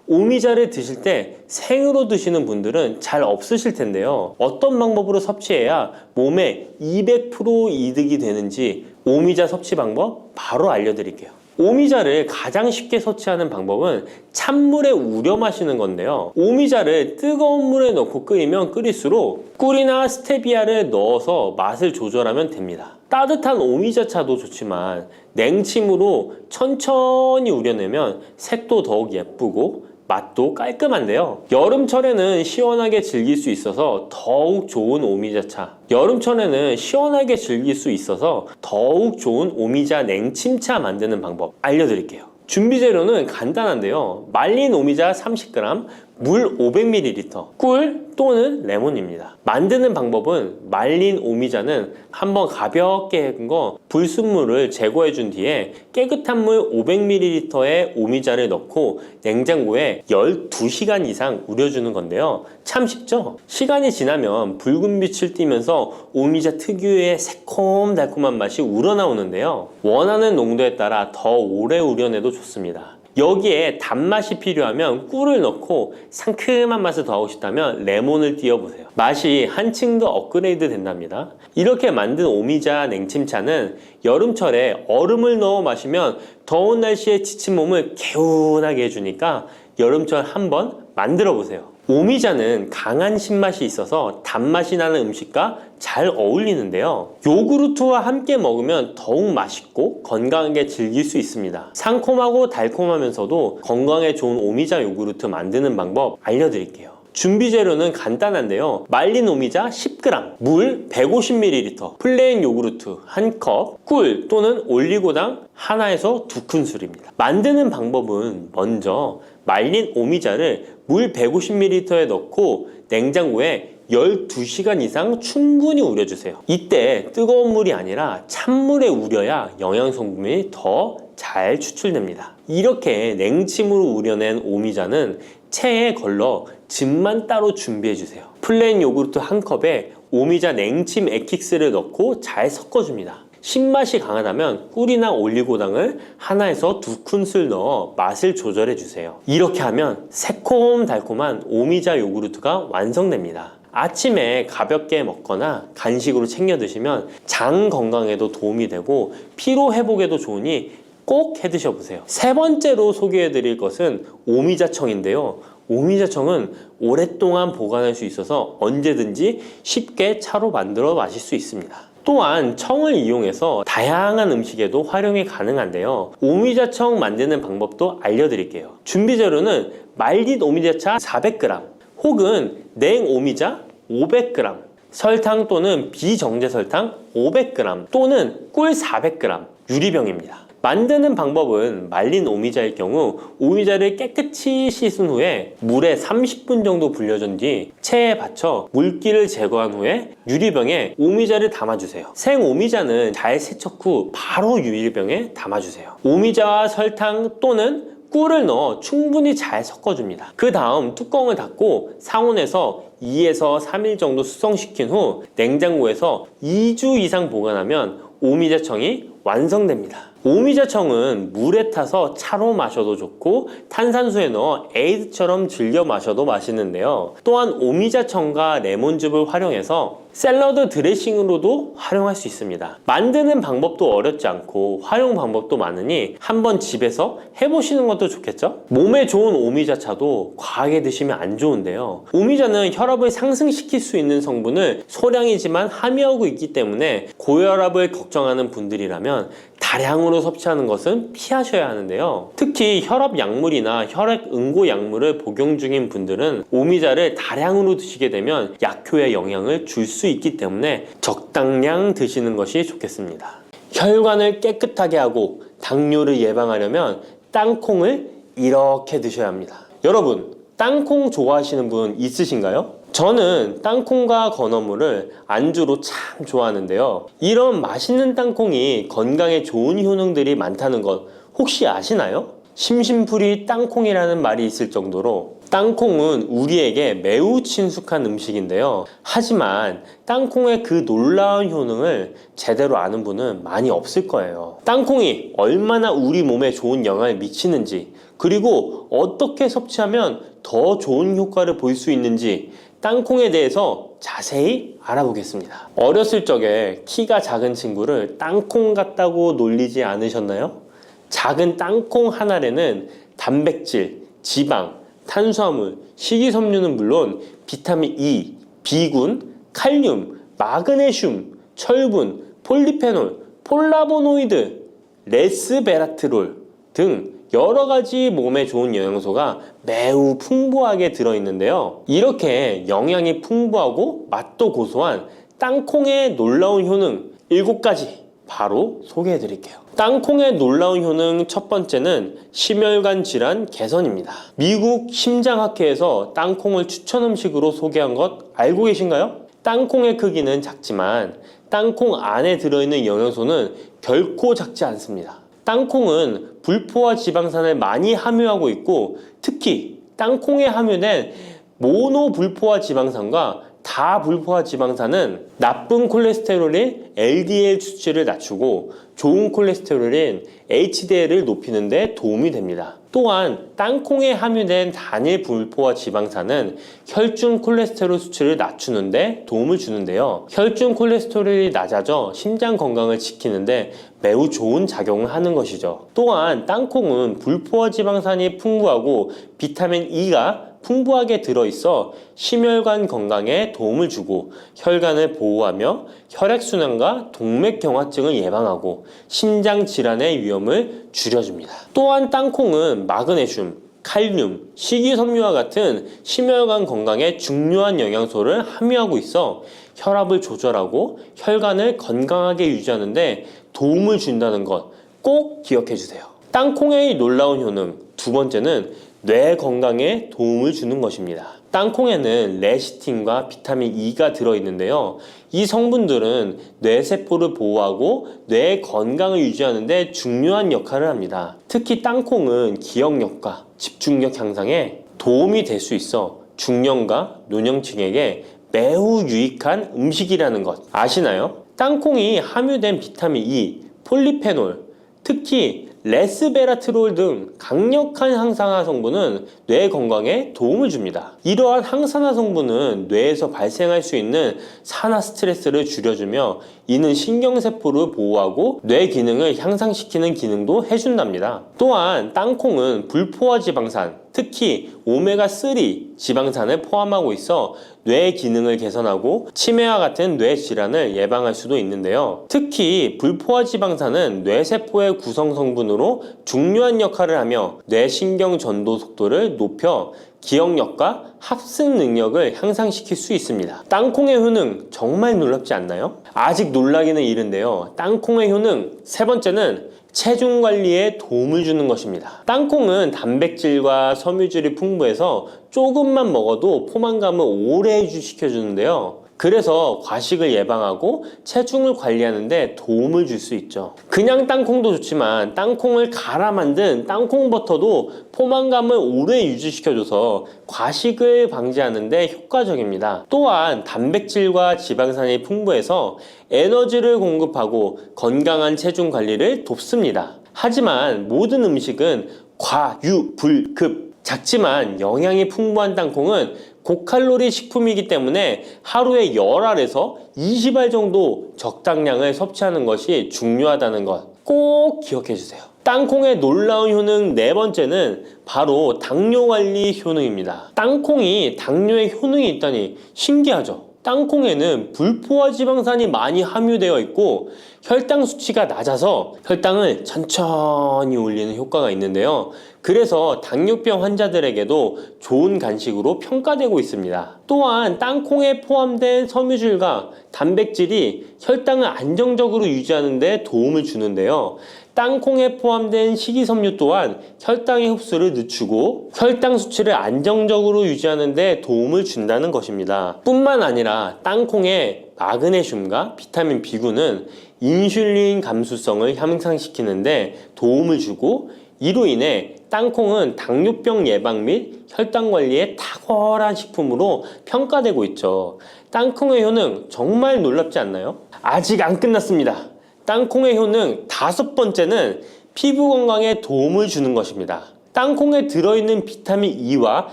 오미자를 드실 때 생으로 드시는 분들은 잘 없으실 텐데요. 어떤 방법으로 섭취해야 몸에 200% 이득이 되는지 오미자 섭취 방법 바로 알려드릴게요. 오미자를 가장 쉽게 섭취하는 방법은 찬물에 우려 마시는 건데요. 오미자를 뜨거운 물에 넣고 끓이면 끓일수록 꿀이나 스테비아를 넣어서 맛을 조절하면 됩니다. 따뜻한 오미자차도 좋지만 냉침으로 천천히 우려내면 색도 더욱 예쁘고 맛도 깔끔한데요. 여름철에는 시원하게 즐길 수 있어서 더욱 좋은 오미자차. 여름철에는 시원하게 즐길 수 있어서 더욱 좋은 오미자 냉침차 만드는 방법 알려드릴게요. 준비 재료는 간단한데요. 말린 오미자 30g, 물 500ml, 꿀 또는 레몬입니다. 만드는 방법은 말린 오미자는 한번 가볍게 헹군 거 불순물을 제거해 준 뒤에 깨끗한 물 500ml에 오미자를 넣고 냉장고에 12시간 이상 우려주는 건데요. 참 쉽죠? 시간이 지나면 붉은 빛을 띠면서 오미자 특유의 새콤달콤한 맛이 우러나오는데요. 원하는 농도에 따라 더 오래 우려내도 좋습니다. 여기에 단맛이 필요하면 꿀을 넣고 상큼한 맛을 더하고 싶다면 레몬을 띄워보세요. 맛이 한층 더 업그레이드 된답니다. 이렇게 만든 오미자 냉침차는 여름철에 얼음을 넣어 마시면 더운 날씨에 지친 몸을 개운하게 해주니까 여름철 한번 만들어 보세요. 오미자는 강한 신맛이 있어서 단맛이 나는 음식과 잘 어울리는데요. 요구르트와 함께 먹으면 더욱 맛있고 건강하게 즐길 수 있습니다. 상콤하고 달콤하면서도 건강에 좋은 오미자 요구르트 만드는 방법 알려드릴게요. 준비 재료는 간단한데요. 말린 오미자 10g, 물 150ml, 플레인 요구르트 1컵, 꿀 또는 올리고당 하나에서 2큰술입니다. 만드는 방법은 먼저 말린 오미자를 물 150ml에 넣고 냉장고에 12시간 이상 충분히 우려주세요. 이때 뜨거운 물이 아니라 찬물에 우려야 영양성분이 더 잘 추출됩니다. 이렇게 냉침으로 우려낸 오미자는 체에 걸러 즙만 따로 준비해주세요. 플레인 요구르트 1컵에 오미자 냉침 액기스를 넣고 잘 섞어줍니다. 신맛이 강하다면 꿀이나 올리고당을 하나에서 2큰술 넣어 맛을 조절해주세요. 이렇게 하면 새콤달콤한 오미자 요구르트가 완성됩니다. 아침에 가볍게 먹거나 간식으로 챙겨 드시면 장 건강에도 도움이 되고 피로 회복에도 좋으니 꼭 해드셔 보세요. 세 번째로 소개해 드릴 것은 오미자청인데요. 오미자청은 오랫동안 보관할 수 있어서 언제든지 쉽게 차로 만들어 마실 수 있습니다. 또한 청을 이용해서 다양한 음식에도 활용이 가능한데요. 오미자청 만드는 방법도 알려드릴게요. 준비 재료는 말린 오미자차 400g 혹은 냉 오미자 500g, 설탕 또는 비정제 설탕 500g 또는 꿀 400g, 유리병입니다. 만드는 방법은 말린 오미자일 경우 오미자를 깨끗이 씻은 후에 물에 30분 정도 불려준 뒤 체에 받쳐 물기를 제거한 후에 유리병에 오미자를 담아주세요. 생 오미자는 잘 세척 후 바로 유리병에 담아주세요. 오미자와 설탕 또는 꿀을 넣어 충분히 잘 섞어줍니다. 그 다음 뚜껑을 닫고 상온에서 2에서 3일 정도 숙성시킨 후 냉장고에서 2주 이상 보관하면 오미자청이 완성됩니다. 오미자청은 물에 타서 차로 마셔도 좋고 탄산수에 넣어 에이드처럼 즐겨 마셔도 맛있는데요. 또한 오미자청과 레몬즙을 활용해서 샐러드 드레싱으로도 활용할 수 있습니다. 만드는 방법도 어렵지 않고 활용 방법도 많으니 한번 집에서 해보시는 것도 좋겠죠? 몸에 좋은 오미자차도 과하게 드시면 안 좋은데요. 오미자는 혈압을 상승시킬 수 있는 성분을 소량이지만 함유하고 있기 때문에 고혈압을 걱정하는 분들이라면 다량으로 섭취하는 것은 피하셔야 하는데요. 특히 혈압 약물이나 혈액 응고 약물을 복용 중인 분들은 오미자를 다량으로 드시게 되면 약효에 영향을 줄 수 있기 때문에 적당량 드시는 것이 좋겠습니다. 혈관을 깨끗하게 하고 당뇨를 예방하려면 땅콩을 이렇게 드셔야 합니다. 여러분, 땅콩 좋아하시는 분 있으신가요? 저는 땅콩과 건어물을 안주로 참 좋아하는데요. 이런 맛있는 땅콩이 건강에 좋은 효능들이 많다는 것 혹시 아시나요? 심심풀이 땅콩이라는 말이 있을 정도로 땅콩은 우리에게 매우 친숙한 음식인데요. 하지만 땅콩의 그 놀라운 효능을 제대로 아는 분은 많이 없을 거예요. 땅콩이 얼마나 우리 몸에 좋은 영향을 미치는지, 그리고 어떻게 섭취하면 더 좋은 효과를 볼 수 있는지 땅콩에 대해서 자세히 알아보겠습니다. 어렸을 적에 키가 작은 친구를 땅콩 같다고 놀리지 않으셨나요? 작은 땅콩 한 알에는 단백질, 지방, 탄수화물, 식이섬유는 물론 비타민 E, B군, 칼륨, 마그네슘, 철분, 폴리페놀, 폴라보노이드, 레스베라트롤 등 여러 가지 몸에 좋은 영양소가 매우 풍부하게 들어있는데요. 이렇게 영양이 풍부하고 맛도 고소한 땅콩의 놀라운 효능 7가지 바로 소개해 드릴게요. 땅콩의 놀라운 효능 첫 번째는 심혈관 질환 개선입니다. 미국 심장학회에서 땅콩을 추천 음식으로 소개한 것 알고 계신가요? 땅콩의 크기는 작지만 땅콩 안에 들어있는 영양소는 결코 작지 않습니다. 땅콩은 불포화 지방산을 많이 함유하고 있고 특히 땅콩에 함유된 모노불포화 지방산과 다불포화 지방산은 나쁜 콜레스테롤인 LDL 수치를 낮추고 좋은 콜레스테롤인 HDL을 높이는 데 도움이 됩니다. 또한 땅콩에 함유된 단일 불포화 지방산은 혈중 콜레스테롤 수치를 낮추는 데 도움을 주는데요. 혈중 콜레스테롤이 낮아져 심장 건강을 지키는데 매우 좋은 작용을 하는 것이죠. 또한 땅콩은 불포화 지방산이 풍부하고 비타민 E가 풍부하게 들어있어 심혈관 건강에 도움을 주고 혈관을 보호하며 혈액순환과 동맥경화증을 예방하고 심장 질환의 위험을 줄여줍니다. 또한 땅콩은 마그네슘, 칼륨, 식이섬유와 같은 심혈관 건강에 중요한 영양소를 함유하고 있어 혈압을 조절하고 혈관을 건강하게 유지하는 데 도움을 준다는 것 꼭 기억해 주세요. 땅콩의 놀라운 효능 두 번째는 뇌 건강에 도움을 주는 것입니다. 땅콩에는 레시틴과 비타민 E가 들어있는데요. 이 성분들은 뇌세포를 보호하고 뇌 건강을 유지하는 데 중요한 역할을 합니다. 특히 땅콩은 기억력과 집중력 향상에 도움이 될 수 있어 중년과 노년층에게 매우 유익한 음식이라는 것 아시나요? 땅콩이 함유된 비타민 E, 폴리페놀, 특히 레스베라트롤 등 강력한 항산화 성분은 뇌 건강에 도움을 줍니다. 이러한 항산화 성분은 뇌에서 발생할 수 있는 산화 스트레스를 줄여주며 이는 신경세포를 보호하고 뇌 기능을 향상시키는 기능도 해준답니다. 또한 땅콩은 불포화 지방산, 특히 오메가3 지방산을 포함하고 있어 뇌 기능을 개선하고 치매와 같은 뇌 질환을 예방할 수도 있는데요. 특히 불포화 지방산은 뇌세포의 구성 성분으로 중요한 역할을 하며 뇌신경 전도 속도를 높여 기억력과 합승 능력을 향상시킬 수 있습니다. 땅콩의 효능 정말 놀랍지 않나요? 아직 놀라기는 이른데요. 땅콩의 효능 세 번째는 체중 관리에 도움을 주는 것입니다. 땅콩은 단백질과 섬유질이 풍부해서 조금만 먹어도 포만감을 오래 유지시켜주는데요. 그래서 과식을 예방하고 체중을 관리하는 데 도움을 줄 수 있죠. 그냥 땅콩도 좋지만 땅콩을 갈아 만든 땅콩버터도 포만감을 오래 유지시켜줘서 과식을 방지하는 데 효과적입니다. 또한 단백질과 지방산이 풍부해서 에너지를 공급하고 건강한 체중 관리를 돕습니다. 하지만 모든 음식은 과유불급 작지만 영양이 풍부한 땅콩은 고칼로리 식품이기 때문에 하루에 10알에서 20알 정도 적당량을 섭취하는 것이 중요하다는 것 꼭 기억해 주세요. 땅콩의 놀라운 효능 네 번째는 바로 당뇨 관리 효능입니다. 땅콩이 당뇨에 효능이 있다니 신기하죠? 땅콩에는 불포화 지방산이 많이 함유되어 있고 혈당 수치가 낮아서 혈당을 천천히 올리는 효과가 있는데요. 그래서 당뇨병 환자들에게도 좋은 간식으로 평가되고 있습니다. 또한 땅콩에 포함된 섬유질과 단백질이 혈당을 안정적으로 유지하는 데 도움을 주는데요. 땅콩에 포함된 식이섬유 또한 혈당의 흡수를 늦추고 혈당 수치를 안정적으로 유지하는 데 도움을 준다는 것입니다. 뿐만 아니라 땅콩의 마그네슘과 비타민 B군은 인슐린 감수성을 향상시키는 데 도움을 주고 이로 인해 땅콩은 당뇨병 예방 및 혈당 관리에 탁월한 식품으로 평가되고 있죠. 땅콩의 효능 정말 놀랍지 않나요? 아직 안 끝났습니다. 땅콩의 효능 다섯 번째는 피부 건강에 도움을 주는 것입니다. 땅콩에 들어있는 비타민 E와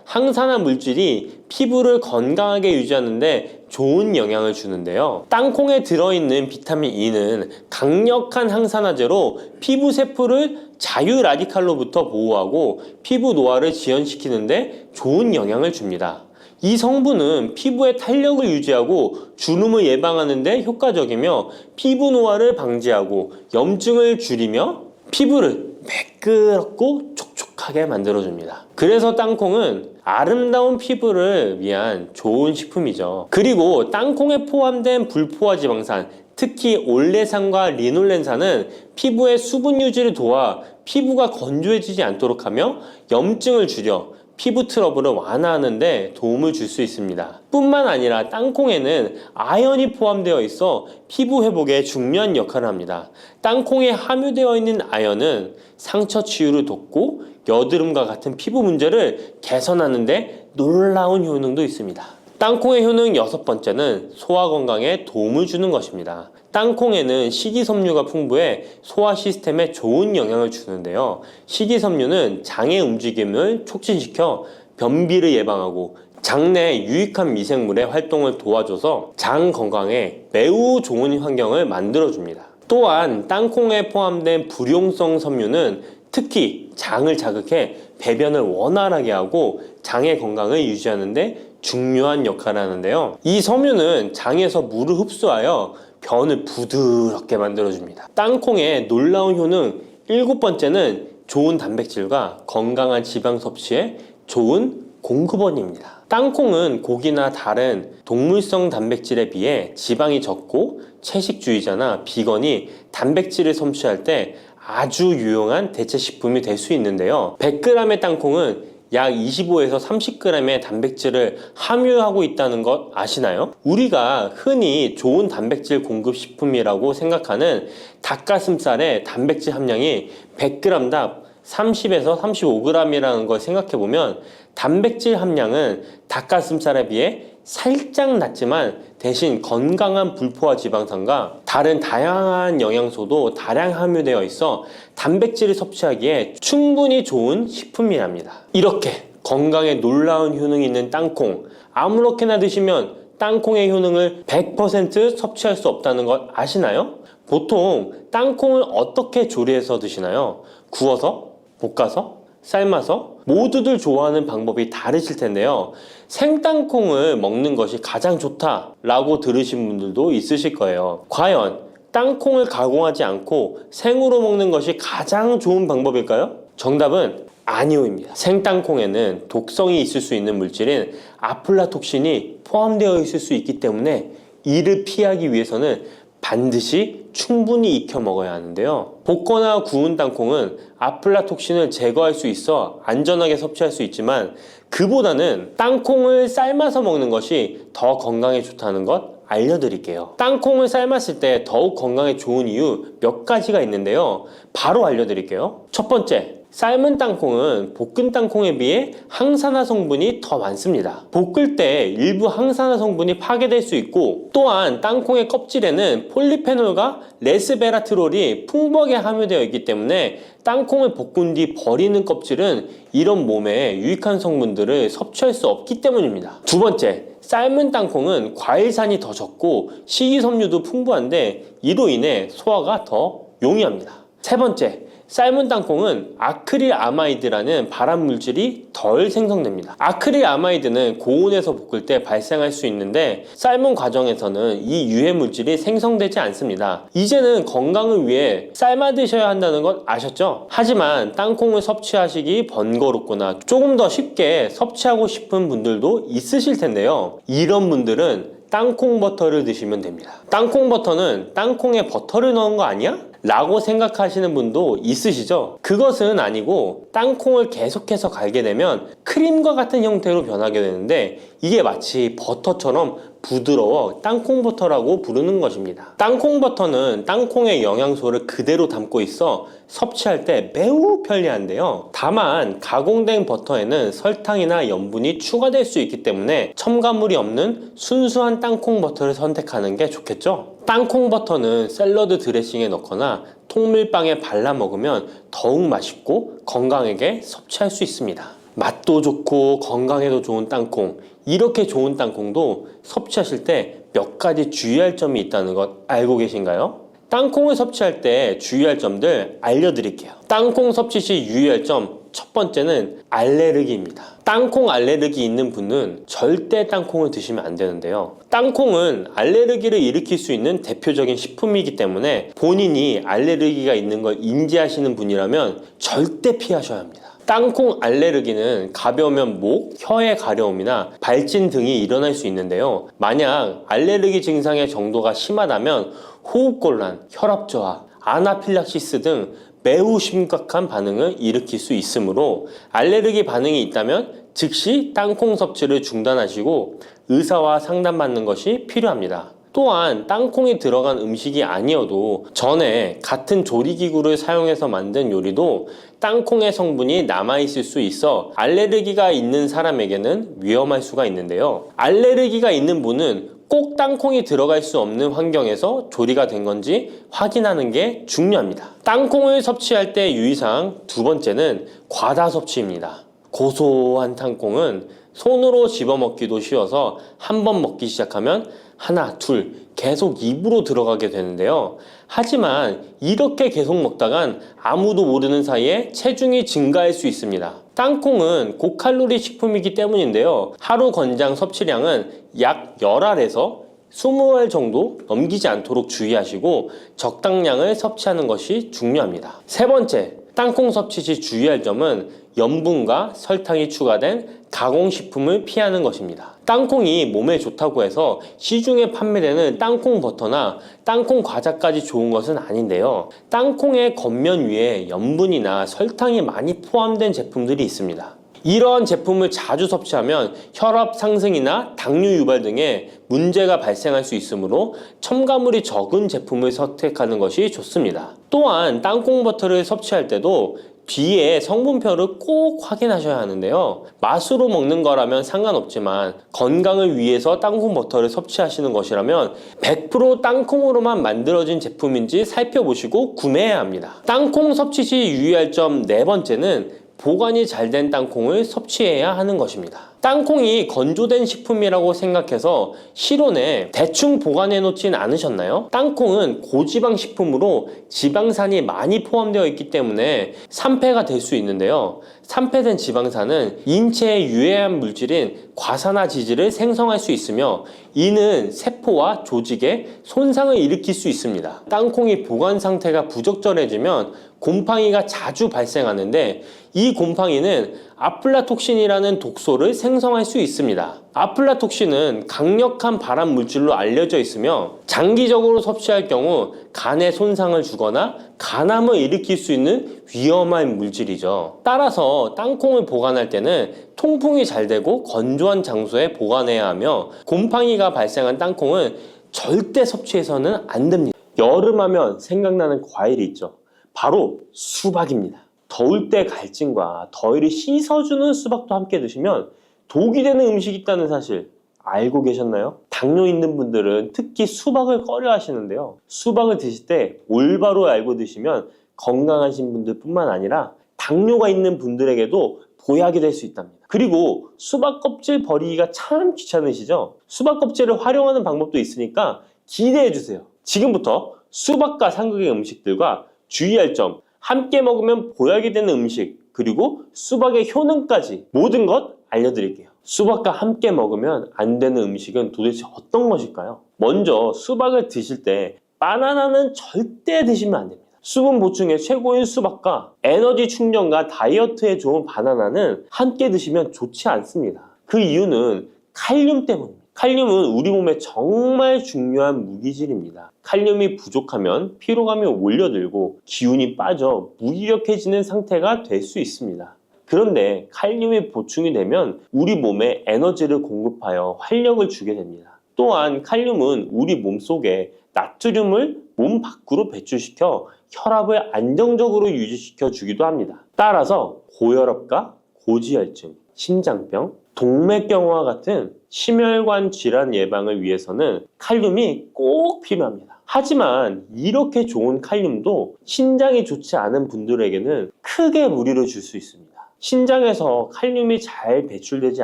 항산화 물질이 피부를 건강하게 유지하는데 좋은 영향을 주는데요. 땅콩에 들어있는 비타민 E는 강력한 항산화제로 피부 세포를 자유 라디칼로부터 보호하고 피부 노화를 지연시키는데 좋은 영향을 줍니다. 이 성분은 피부의 탄력을 유지하고 주름을 예방하는 데 효과적이며 피부 노화를 방지하고 염증을 줄이며 피부를 매끄럽고 촉촉하게 만들어줍니다. 그래서 땅콩은 아름다운 피부를 위한 좋은 식품이죠. 그리고 땅콩에 포함된 불포화 지방산, 특히 올레산과 리놀렌산은 피부의 수분 유지를 도와 피부가 건조해지지 않도록 하며 염증을 줄여 피부 트러블을 완화하는 데 도움을 줄 수 있습니다. 뿐만 아니라 땅콩에는 아연이 포함되어 있어 피부 회복에 중요한 역할을 합니다. 땅콩에 함유되어 있는 아연은 상처 치유를 돕고 여드름과 같은 피부 문제를 개선하는 데 놀라운 효능도 있습니다. 땅콩의 효능 6번째는 소화 건강에 도움을 주는 것입니다. 땅콩에는 식이섬유가 풍부해 소화 시스템에 좋은 영향을 주는데요. 식이섬유는 장의 움직임을 촉진시켜 변비를 예방하고 장내 유익한 미생물의 활동을 도와줘서 장 건강에 매우 좋은 환경을 만들어줍니다. 또한 땅콩에 포함된 불용성 섬유는 특히 장을 자극해 배변을 원활하게 하고 장의 건강을 유지하는 데 중요한 역할을 하는데요. 이 섬유는 장에서 물을 흡수하여 변을 부드럽게 만들어줍니다. 땅콩의 놀라운 효능 7번째는 좋은 단백질과 건강한 지방 섭취에 좋은 공급원입니다. 땅콩은 고기나 다른 동물성 단백질에 비해 지방이 적고 채식주의자나 비건이 단백질을 섭취할 때 아주 유용한 대체 식품이 될 수 있는데요. 100g의 땅콩은 약 25에서 30g의 단백질을 함유하고 있다는 것 아시나요? 우리가 흔히 좋은 단백질 공급 식품이라고 생각하는 닭가슴살의 단백질 함량이 100g당 30에서 35g이라는 걸 생각해보면 단백질 함량은 닭가슴살에 비해 살짝 낮지만 대신 건강한 불포화 지방산과 다른 다양한 영양소도 다량 함유되어 있어 단백질을 섭취하기에 충분히 좋은 식품이랍니다. 이렇게 건강에 놀라운 효능이 있는 땅콩, 아무렇게나 드시면 땅콩의 효능을 100% 섭취할 수 없다는 것 아시나요? 보통 땅콩을 어떻게 조리해서 드시나요? 구워서? 볶아서? 삶아서? 모두들 좋아하는 방법이 다르실 텐데요. 생땅콩을 먹는 것이 가장 좋다라고 들으신 분들도 있으실 거예요. 과연 땅콩을 가공하지 않고 생으로 먹는 것이 가장 좋은 방법일까요? 정답은 아니오입니다. 생땅콩에는 독성이 있을 수 있는 물질인 아플라톡신이 포함되어 있을 수 있기 때문에 이를 피하기 위해서는 반드시 충분히 익혀 먹어야 하는데요. 볶거나 구운 땅콩은 아플라톡신을 제거할 수 있어 안전하게 섭취할 수 있지만 그보다는 땅콩을 삶아서 먹는 것이 더 건강에 좋다는 것 알려드릴게요. 땅콩을 삶았을 때 더욱 건강에 좋은 이유 몇 가지가 있는데요. 바로 알려드릴게요. 첫 번째, 삶은 땅콩은 볶은 땅콩에 비해 항산화 성분이 더 많습니다. 볶을 때 일부 항산화 성분이 파괴될 수 있고 또한 땅콩의 껍질에는 폴리페놀과 레스베라트롤이 풍부하게 함유되어 있기 때문에 땅콩을 볶은 뒤 버리는 껍질은 이런 몸에 유익한 성분들을 섭취할 수 없기 때문입니다. 두 번째, 삶은 땅콩은 과일산이 더 적고 식이섬유도 풍부한데 이로 인해 소화가 더 용이합니다. 세 번째, 삶은 땅콩은 아크릴아마이드라는 발암물질이 덜 생성됩니다. 아크릴아마이드는 고온에서 볶을 때 발생할 수 있는데 삶은 과정에서는 이 유해물질이 생성되지 않습니다. 이제는 건강을 위해 삶아 드셔야 한다는 것 아셨죠? 하지만 땅콩을 섭취하시기 번거롭거나 조금 더 쉽게 섭취하고 싶은 분들도 있으실 텐데요. 이런 분들은 땅콩 버터를 드시면 됩니다. 땅콩 버터는 땅콩에 버터를 넣은 거 아니야? 라고 생각하시는 분도 있으시죠? 그것은 아니고 땅콩을 계속해서 갈게 되면 크림과 같은 형태로 변하게 되는데 이게 마치 버터처럼 부드러워 땅콩 버터라고 부르는 것입니다. 땅콩 버터는 땅콩의 영양소를 그대로 담고 있어 섭취할 때 매우 편리한데요. 다만 가공된 버터에는 설탕이나 염분이 추가될 수 있기 때문에 첨가물이 없는 순수한 땅콩 버터를 선택하는 게 좋겠죠? 땅콩 버터는 샐러드 드레싱에 넣거나 통밀빵에 발라 먹으면 더욱 맛있고 건강하게 섭취할 수 있습니다. 맛도 좋고 건강에도 좋은 땅콩, 이렇게 좋은 땅콩도 섭취하실 때 몇 가지 주의할 점이 있다는 것 알고 계신가요? 땅콩을 섭취할 때 주의할 점들 알려드릴게요. 땅콩 섭취 시 유의할 점 첫 번째는 알레르기입니다. 땅콩 알레르기 있는 분은 절대 땅콩을 드시면 안 되는데요. 땅콩은 알레르기를 일으킬 수 있는 대표적인 식품이기 때문에 본인이 알레르기가 있는 걸 인지하시는 분이라면 절대 피하셔야 합니다. 땅콩 알레르기는 가벼우면 목, 혀의 가려움이나 발진 등이 일어날 수 있는데요. 만약 알레르기 증상의 정도가 심하다면 호흡곤란, 혈압저하, 아나필락시스 등 매우 심각한 반응을 일으킬 수 있으므로 알레르기 반응이 있다면 즉시 땅콩 섭취를 중단하시고 의사와 상담받는 것이 필요합니다. 또한 땅콩이 들어간 음식이 아니어도 전에 같은 조리기구를 사용해서 만든 요리도 땅콩의 성분이 남아있을 수 있어 알레르기가 있는 사람에게는 위험할 수가 있는데요. 알레르기가 있는 분은 꼭 땅콩이 들어갈 수 없는 환경에서 조리가 된 건지 확인하는 게 중요합니다. 땅콩을 섭취할 때 유의사항 두 번째는 과다 섭취입니다. 고소한 땅콩은 손으로 집어먹기도 쉬워서 한 번 먹기 시작하면 하나, 둘 계속 입으로 들어가게 되는데요. 하지만 이렇게 계속 먹다간 아무도 모르는 사이에 체중이 증가할 수 있습니다. 땅콩은 고칼로리 식품이기 때문인데요. 하루 권장 섭취량은 약 10알에서 20알 정도 넘기지 않도록 주의하시고 적당량을 섭취하는 것이 중요합니다. 세 번째, 땅콩 섭취 시 주의할 점은 염분과 설탕이 추가된 가공식품을 피하는 것입니다. 땅콩이 몸에 좋다고 해서 시중에 판매되는 땅콩 버터나 땅콩 과자까지 좋은 것은 아닌데요. 땅콩의 겉면 위에 염분이나 설탕이 많이 포함된 제품들이 있습니다. 이러한 제품을 자주 섭취하면 혈압 상승이나 당뇨 유발 등의 문제가 발생할 수 있으므로 첨가물이 적은 제품을 선택하는 것이 좋습니다. 또한 땅콩 버터를 섭취할 때도 뒤에 성분표를 꼭 확인하셔야 하는데요. 맛으로 먹는 거라면 상관없지만 건강을 위해서 땅콩 버터를 섭취하시는 것이라면 100% 땅콩으로만 만들어진 제품인지 살펴보시고 구매해야 합니다. 땅콩 섭취 시 유의할 점 네 번째는 보관이 잘 된 땅콩을 섭취해야 하는 것입니다. 땅콩이 건조된 식품이라고 생각해서 실온에 대충 보관해 놓진 않으셨나요? 땅콩은 고지방 식품으로 지방산이 많이 포함되어 있기 때문에 산패가 될 수 있는데요. 산패된 지방산은 인체에 유해한 물질인 과산화지질을 생성할 수 있으며 이는 세포와 조직에 손상을 일으킬 수 있습니다. 땅콩이 보관 상태가 부적절해지면 곰팡이가 자주 발생하는데 이 곰팡이는 아플라톡신이라는 독소를 생성할 수 있습니다. 아플라톡신은 강력한 발암 물질로 알려져 있으며 장기적으로 섭취할 경우 간에 손상을 주거나 간암을 일으킬 수 있는 위험한 물질이죠. 따라서 땅콩을 보관할 때는 통풍이 잘 되고 건조한 장소에 보관해야 하며 곰팡이가 발생한 땅콩은 절대 섭취해서는 안 됩니다. 여름하면 생각나는 과일이 있죠. 바로 수박입니다. 더울 때 갈증과 더위를 씻어주는 수박도 함께 드시면 독이 되는 음식이 있다는 사실 알고 계셨나요? 당뇨 있는 분들은 특히 수박을 꺼려 하시는데요. 수박을 드실 때 올바로 알고 드시면 건강하신 분들 뿐만 아니라 당뇨가 있는 분들에게도 보약이 될 수 있답니다. 그리고 수박 껍질 버리기가 참 귀찮으시죠? 수박 껍질을 활용하는 방법도 있으니까 기대해 주세요. 지금부터 수박과 상극의 음식들과 주의할 점, 함께 먹으면 보약이 되는 음식, 그리고 수박의 효능까지 모든 것 알려드릴게요. 수박과 함께 먹으면 안 되는 음식은 도대체 어떤 것일까요? 먼저 수박을 드실 때 바나나는 절대 드시면 안 됩니다. 수분 보충에 최고인 수박과 에너지 충전과 다이어트에 좋은 바나나는 함께 드시면 좋지 않습니다. 그 이유는 칼륨 때문입니다. 칼륨은 우리 몸에 정말 중요한 무기질입니다. 칼륨이 부족하면 피로감이 올려들고 기운이 빠져 무기력해지는 상태가 될 수 있습니다. 그런데 칼륨이 보충이 되면 우리 몸에 에너지를 공급하여 활력을 주게 됩니다. 또한 칼륨은 우리 몸속에 나트륨을 몸 밖으로 배출시켜 혈압을 안정적으로 유지시켜 주기도 합니다. 따라서 고혈압과 고지혈증, 심장병, 동맥경화와 같은 심혈관 질환 예방을 위해서는 칼륨이 꼭 필요합니다. 하지만 이렇게 좋은 칼륨도 신장이 좋지 않은 분들에게는 크게 무리를 줄 수 있습니다. 신장에서 칼륨이 잘 배출되지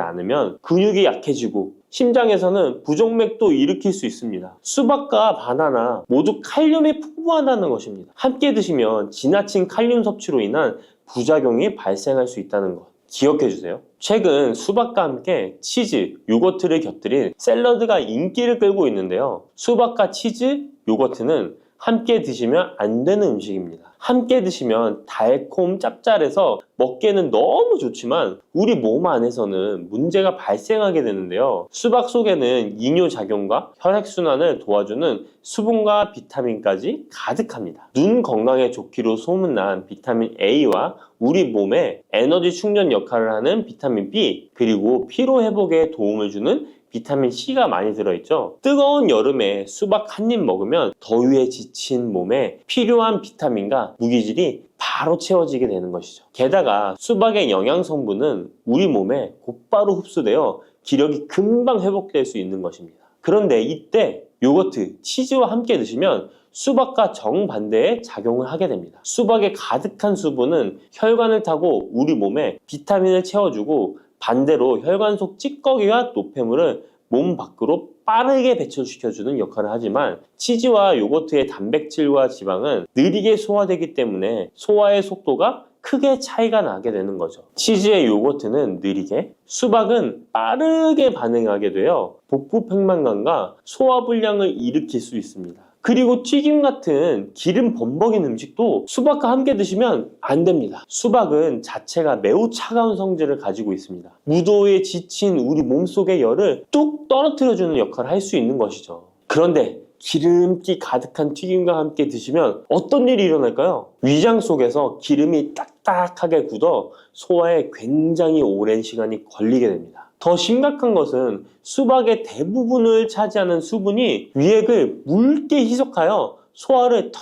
않으면 근육이 약해지고 심장에서는 부정맥도 일으킬 수 있습니다. 수박과 바나나 모두 칼륨이 풍부하다는 것입니다. 함께 드시면 지나친 칼륨 섭취로 인한 부작용이 발생할 수 있다는 것 기억해 주세요. 최근 수박과 함께 치즈, 요거트를 곁들인 샐러드가 인기를 끌고 있는데요. 수박과 치즈, 요거트는 함께 드시면 안 되는 음식입니다. 함께 드시면 달콤 짭짤해서 먹기에는 너무 좋지만 우리 몸 안에서는 문제가 발생하게 되는데요. 수박 속에는 이뇨작용과 혈액순환을 도와주는 수분과 비타민까지 가득합니다. 눈 건강에 좋기로 소문난 비타민 A와 우리 몸에 에너지 충전 역할을 하는 비타민 B, 그리고 피로 회복에 도움을 주는 비타민 C가 많이 들어있죠. 뜨거운 여름에 수박 한 입 먹으면 더위에 지친 몸에 필요한 비타민과 무기질이 바로 채워지게 되는 것이죠. 게다가 수박의 영양 성분은 우리 몸에 곧바로 흡수되어 기력이 금방 회복될 수 있는 것입니다. 그런데 이때 요거트, 치즈와 함께 드시면 수박과 정반대의 작용을 하게 됩니다. 수박의 가득한 수분은 혈관을 타고 우리 몸에 비타민을 채워주고 반대로 혈관 속 찌꺼기와 노폐물을 몸 밖으로 빠르게 배출시켜주는 역할을 하지만 치즈와 요거트의 단백질과 지방은 느리게 소화되기 때문에 소화의 속도가 크게 차이가 나게 되는 거죠. 치즈의 요거트는 느리게, 수박은 빠르게 반응하게 되어 복부 팽만감과 소화불량을 일으킬 수 있습니다. 그리고 튀김 같은 기름 범벅인 음식도 수박과 함께 드시면 안 됩니다. 수박은 자체가 매우 차가운 성질을 가지고 있습니다. 무더위에 지친 우리 몸속의 열을 뚝 떨어뜨려주는 역할을 할 수 있는 것이죠. 그런데 기름기 가득한 튀김과 함께 드시면 어떤 일이 일어날까요? 위장 속에서 기름이 딱딱하게 굳어 소화에 굉장히 오랜 시간이 걸리게 됩니다. 더 심각한 것은 수박의 대부분을 차지하는 수분이 위액을 묽게 희석하여 소화를 더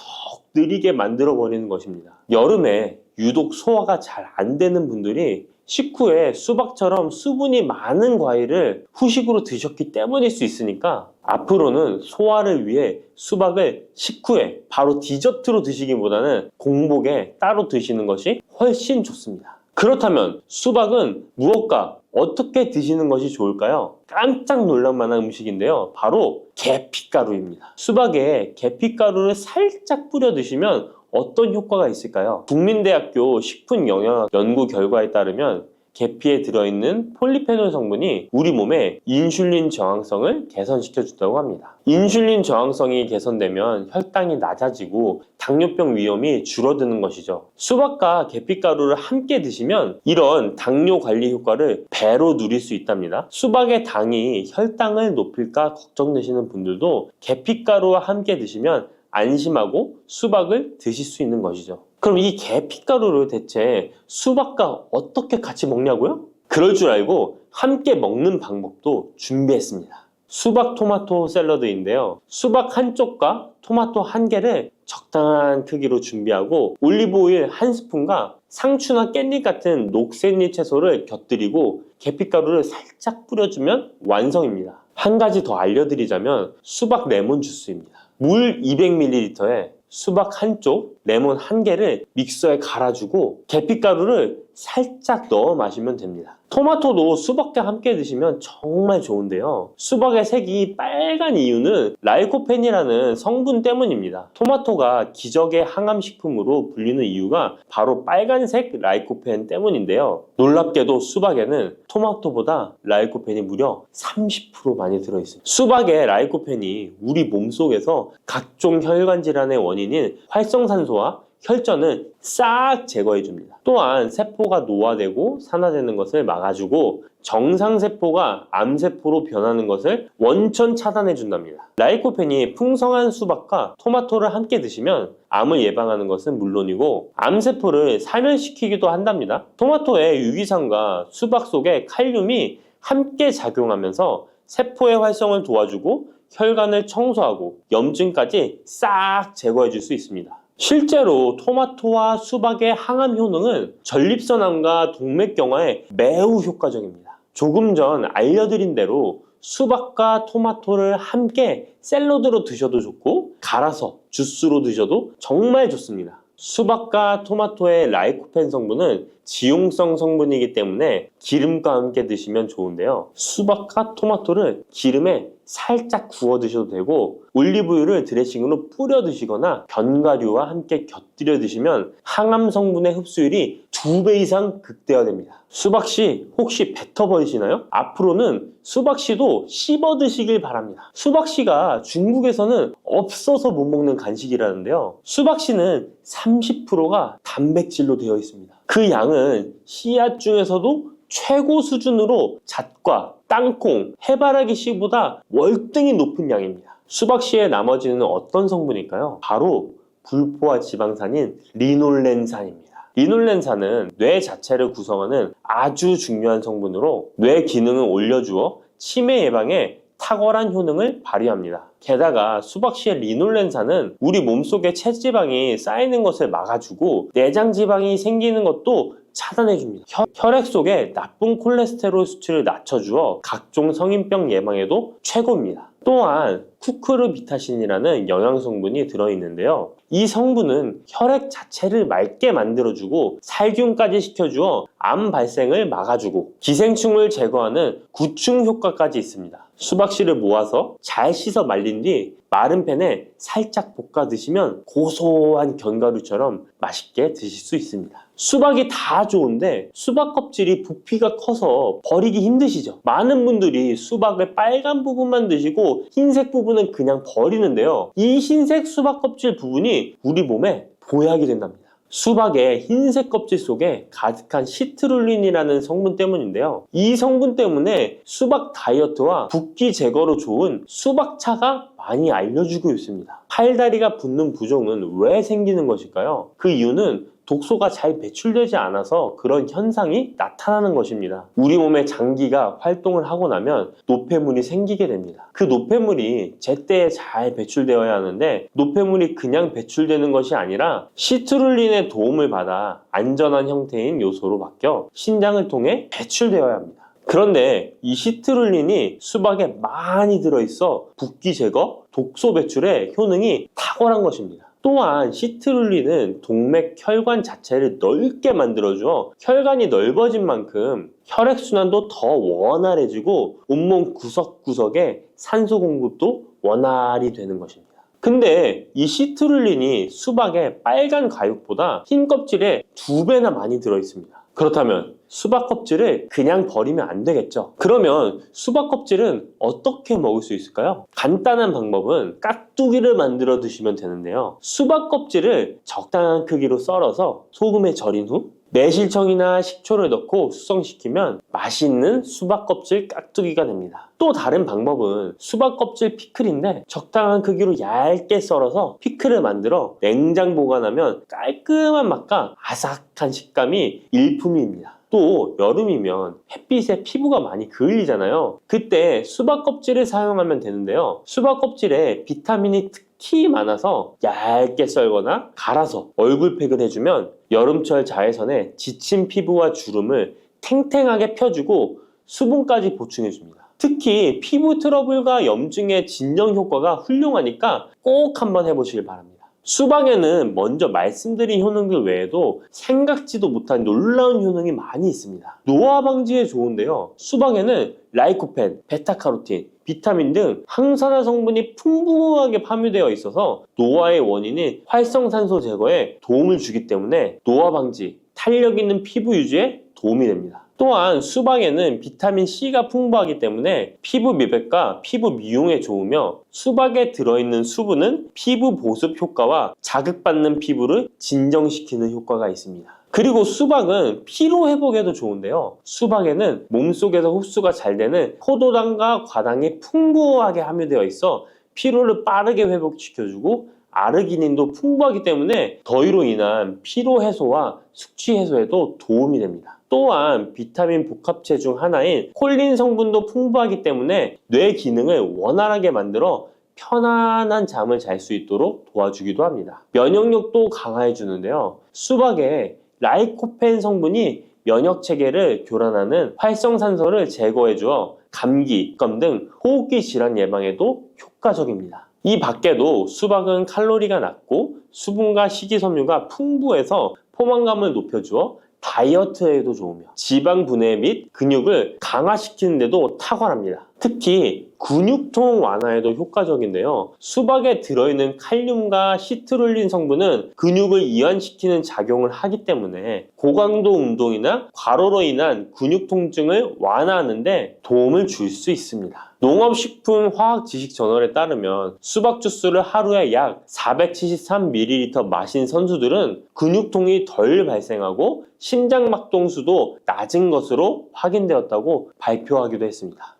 느리게 만들어 버리는 것입니다. 여름에 유독 소화가 잘 안 되는 분들이 식후에 수박처럼 수분이 많은 과일을 후식으로 드셨기 때문일 수 있으니까 앞으로는 소화를 위해 수박을 식후에 바로 디저트로 드시기보다는 공복에 따로 드시는 것이 훨씬 좋습니다. 그렇다면 수박은 무엇과 어떻게 드시는 것이 좋을까요? 깜짝 놀랄 만한 음식인데요. 바로 계피가루입니다. 수박에 계피가루를 살짝 뿌려 드시면 어떤 효과가 있을까요? 국민대학교 식품영양학 연구 결과에 따르면 계피에 들어있는 폴리페놀 성분이 우리 몸의 인슐린 저항성을 개선시켜준다고 합니다. 인슐린 저항성이 개선되면 혈당이 낮아지고 당뇨병 위험이 줄어드는 것이죠. 수박과 계피가루를 함께 드시면 이런 당뇨 관리 효과를 배로 누릴 수 있답니다. 수박의 당이 혈당을 높일까 걱정되시는 분들도 계피가루와 함께 드시면 안심하고 수박을 드실 수 있는 것이죠. 그럼 이 계피가루를 대체 수박과 어떻게 같이 먹냐고요? 그럴 줄 알고 함께 먹는 방법도 준비했습니다. 수박 토마토 샐러드인데요. 수박 한쪽과 토마토 한 개를 적당한 크기로 준비하고 올리브 오일 한 스푼과 상추나 깻잎 같은 녹색잎 채소를 곁들이고 계피가루를 살짝 뿌려주면 완성입니다. 한 가지 더 알려드리자면 수박 레몬 주스입니다. 물 200ml에 수박 한쪽, 레몬 한 개를 믹서에 갈아주고 계피가루를 살짝 넣어 마시면 됩니다. 토마토도 수박과 함께 드시면 정말 좋은데요. 수박의 색이 빨간 이유는 라이코펜이라는 성분 때문입니다. 토마토가 기적의 항암식품으로 불리는 이유가 바로 빨간색 라이코펜 때문인데요. 놀랍게도 수박에는 토마토보다 라이코펜이 무려 30% 많이 들어있습니다. 수박의 라이코펜이 우리 몸속에서 각종 혈관 질환의 원인인 활성산소와 혈전을 싹 제거해줍니다. 또한 세포가 노화되고 산화되는 것을 막아주고 정상세포가 암세포로 변하는 것을 원천 차단해준답니다. 라이코펜이 풍성한 수박과 토마토를 함께 드시면 암을 예방하는 것은 물론이고 암세포를 사멸시키기도 한답니다. 토마토의 유기산과 수박 속의 칼륨이 함께 작용하면서 세포의 활성을 도와주고 혈관을 청소하고 염증까지 싹 제거해 줄 수 있습니다. 실제로 토마토와 수박의 항암 효능은 전립선암과 동맥경화에 매우 효과적입니다. 조금 전 알려드린 대로 수박과 토마토를 함께 샐러드로 드셔도 좋고 갈아서 주스로 드셔도 정말 좋습니다. 수박과 토마토의 라이코펜 성분은 지용성 성분이기 때문에 기름과 함께 드시면 좋은데요. 수박과 토마토를 기름에 살짝 구워 드셔도 되고 올리브유를 드레싱으로 뿌려 드시거나 견과류와 함께 곁들여 드시면 항암 성분의 흡수율이 2배 이상 극대화됩니다. 수박씨 혹시 뱉어버리시나요? 앞으로는 수박씨도 씹어 드시길 바랍니다. 수박씨가 중국에서는 없어서 못 먹는 간식이라는데요. 수박씨는 30%가 단백질로 되어 있습니다. 그 양은 씨앗 중에서도 최고 수준으로 잣과 땅콩, 해바라기 씨보다 월등히 높은 양입니다. 수박씨의 나머지는 어떤 성분일까요? 바로 불포화 지방산인 리놀렌산입니다. 리놀렌산은 뇌 자체를 구성하는 아주 중요한 성분으로 뇌 기능을 올려주어 치매 예방에 탁월한 효능을 발휘합니다. 게다가 수박씨의 리놀렌산은 우리 몸속에 체지방이 쌓이는 것을 막아주고 내장 지방이 생기는 것도 차단해줍니다. 혈액 속에 나쁜 콜레스테롤 수치를 낮춰주어 각종 성인병 예방에도 최고입니다. 또한 쿠크르비타신이라는 영양성분이 들어있는데요. 이 성분은 혈액 자체를 맑게 만들어주고 살균까지 시켜주어 암 발생을 막아주고 기생충을 제거하는 구충 효과까지 있습니다. 수박씨를 모아서 잘 씻어 말린 뒤 마른 팬에 살짝 볶아 드시면 고소한 견과류처럼 맛있게 드실 수 있습니다. 수박이 다 좋은데 수박 껍질이 부피가 커서 버리기 힘드시죠? 많은 분들이 수박의 빨간 부분만 드시고 흰색 부분은 그냥 버리는데요. 이 흰색 수박 껍질 부분이 우리 몸에 보약이 된답니다. 수박의 흰색 껍질 속에 가득한 시트룰린이라는 성분 때문인데요. 이 성분 때문에 수박 다이어트와 붓기 제거로 좋은 수박차가 많이 알려지고 있습니다. 팔다리가 붓는 부종은 왜 생기는 것일까요? 그 이유는 독소가 잘 배출되지 않아서 그런 현상이 나타나는 것입니다. 우리 몸의 장기가 활동을 하고 나면 노폐물이 생기게 됩니다. 그 노폐물이 제때에 잘 배출되어야 하는데 노폐물이 그냥 배출되는 것이 아니라 시트룰린의 도움을 받아 안전한 형태인 요소로 바뀌어 신장을 통해 배출되어야 합니다. 그런데 이 시트룰린이 수박에 많이 들어있어 붓기 제거, 독소 배출에 효능이 탁월한 것입니다. 또한 시트룰린은 동맥 혈관 자체를 넓게 만들어주어 혈관이 넓어진 만큼 혈액순환도 더 원활해지고 온몸 구석구석에 산소 공급도 원활히 되는 것입니다. 근데 이 시트룰린이 수박의 빨간 과육보다 흰 껍질에 2배나 많이 들어있습니다. 그렇다면 수박 껍질을 그냥 버리면 안 되겠죠? 그러면 수박 껍질은 어떻게 먹을 수 있을까요? 간단한 방법은 깍두기를 만들어 드시면 되는데요. 수박 껍질을 적당한 크기로 썰어서 소금에 절인 후 매실청이나 식초를 넣고 숙성시키면 맛있는 수박 껍질 깍두기가 됩니다. 또 다른 방법은 수박 껍질 피클인데 적당한 크기로 얇게 썰어서 피클을 만들어 냉장 보관하면 깔끔한 맛과 아삭한 식감이 일품입니다. 또 여름이면 햇빛에 피부가 많이 그을리잖아요. 그때 수박 껍질을 사용하면 되는데요. 수박 껍질에 비타민이 특히 많아서 얇게 썰거나 갈아서 얼굴팩을 해주면 여름철 자외선에 지친 피부와 주름을 탱탱하게 펴주고 수분까지 보충해줍니다. 특히 피부 트러블과 염증의 진정 효과가 훌륭하니까 꼭 한번 해보시길 바랍니다. 수박에는 먼저 말씀드린 효능들 외에도 생각지도 못한 놀라운 효능이 많이 있습니다. 노화 방지에 좋은데요. 수박에는 라이코펜, 베타카로틴, 비타민 등 항산화 성분이 풍부하게 함유되어 있어서 노화의 원인인 활성산소 제거에 도움을 주기 때문에 노화 방지, 탄력 있는 피부 유지에 도움이 됩니다. 또한 수박에는 비타민 C가 풍부하기 때문에 피부 미백과 피부 미용에 좋으며 수박에 들어있는 수분은 피부 보습 효과와 자극받는 피부를 진정시키는 효과가 있습니다. 그리고 수박은 피로 회복에도 좋은데요. 수박에는 몸속에서 흡수가 잘 되는 포도당과 과당이 풍부하게 함유되어 있어 피로를 빠르게 회복시켜주고 아르기닌도 풍부하기 때문에 더위로 인한 피로 해소와 숙취 해소에도 도움이 됩니다. 또한 비타민 복합체 중 하나인 콜린 성분도 풍부하기 때문에 뇌 기능을 원활하게 만들어 편안한 잠을 잘 수 있도록 도와주기도 합니다. 면역력도 강화해 주는데요. 수박에 라이코펜 성분이 면역 체계를 교란하는 활성산소를 제거해 주어 감기, 독감 등 호흡기 질환 예방에도 효과적입니다. 이 밖에도 수박은 칼로리가 낮고 수분과 식이섬유가 풍부해서 포만감을 높여주어 다이어트에도 좋으며 지방 분해 및 근육을 강화시키는 데도 탁월합니다. 특히 근육통 완화에도 효과적인데요. 수박에 들어있는 칼륨과 시트룰린 성분은 근육을 이완시키는 작용을 하기 때문에 고강도 운동이나 과로로 인한 근육 통증을 완화하는 데 도움을 줄 수 있습니다. 농업식품화학지식저널에 따르면 수박 주스를 하루에 약 473ml 마신 선수들은 근육통이 덜 발생하고 심장막동수도 낮은 것으로 확인되었다고 발표하기도 했습니다.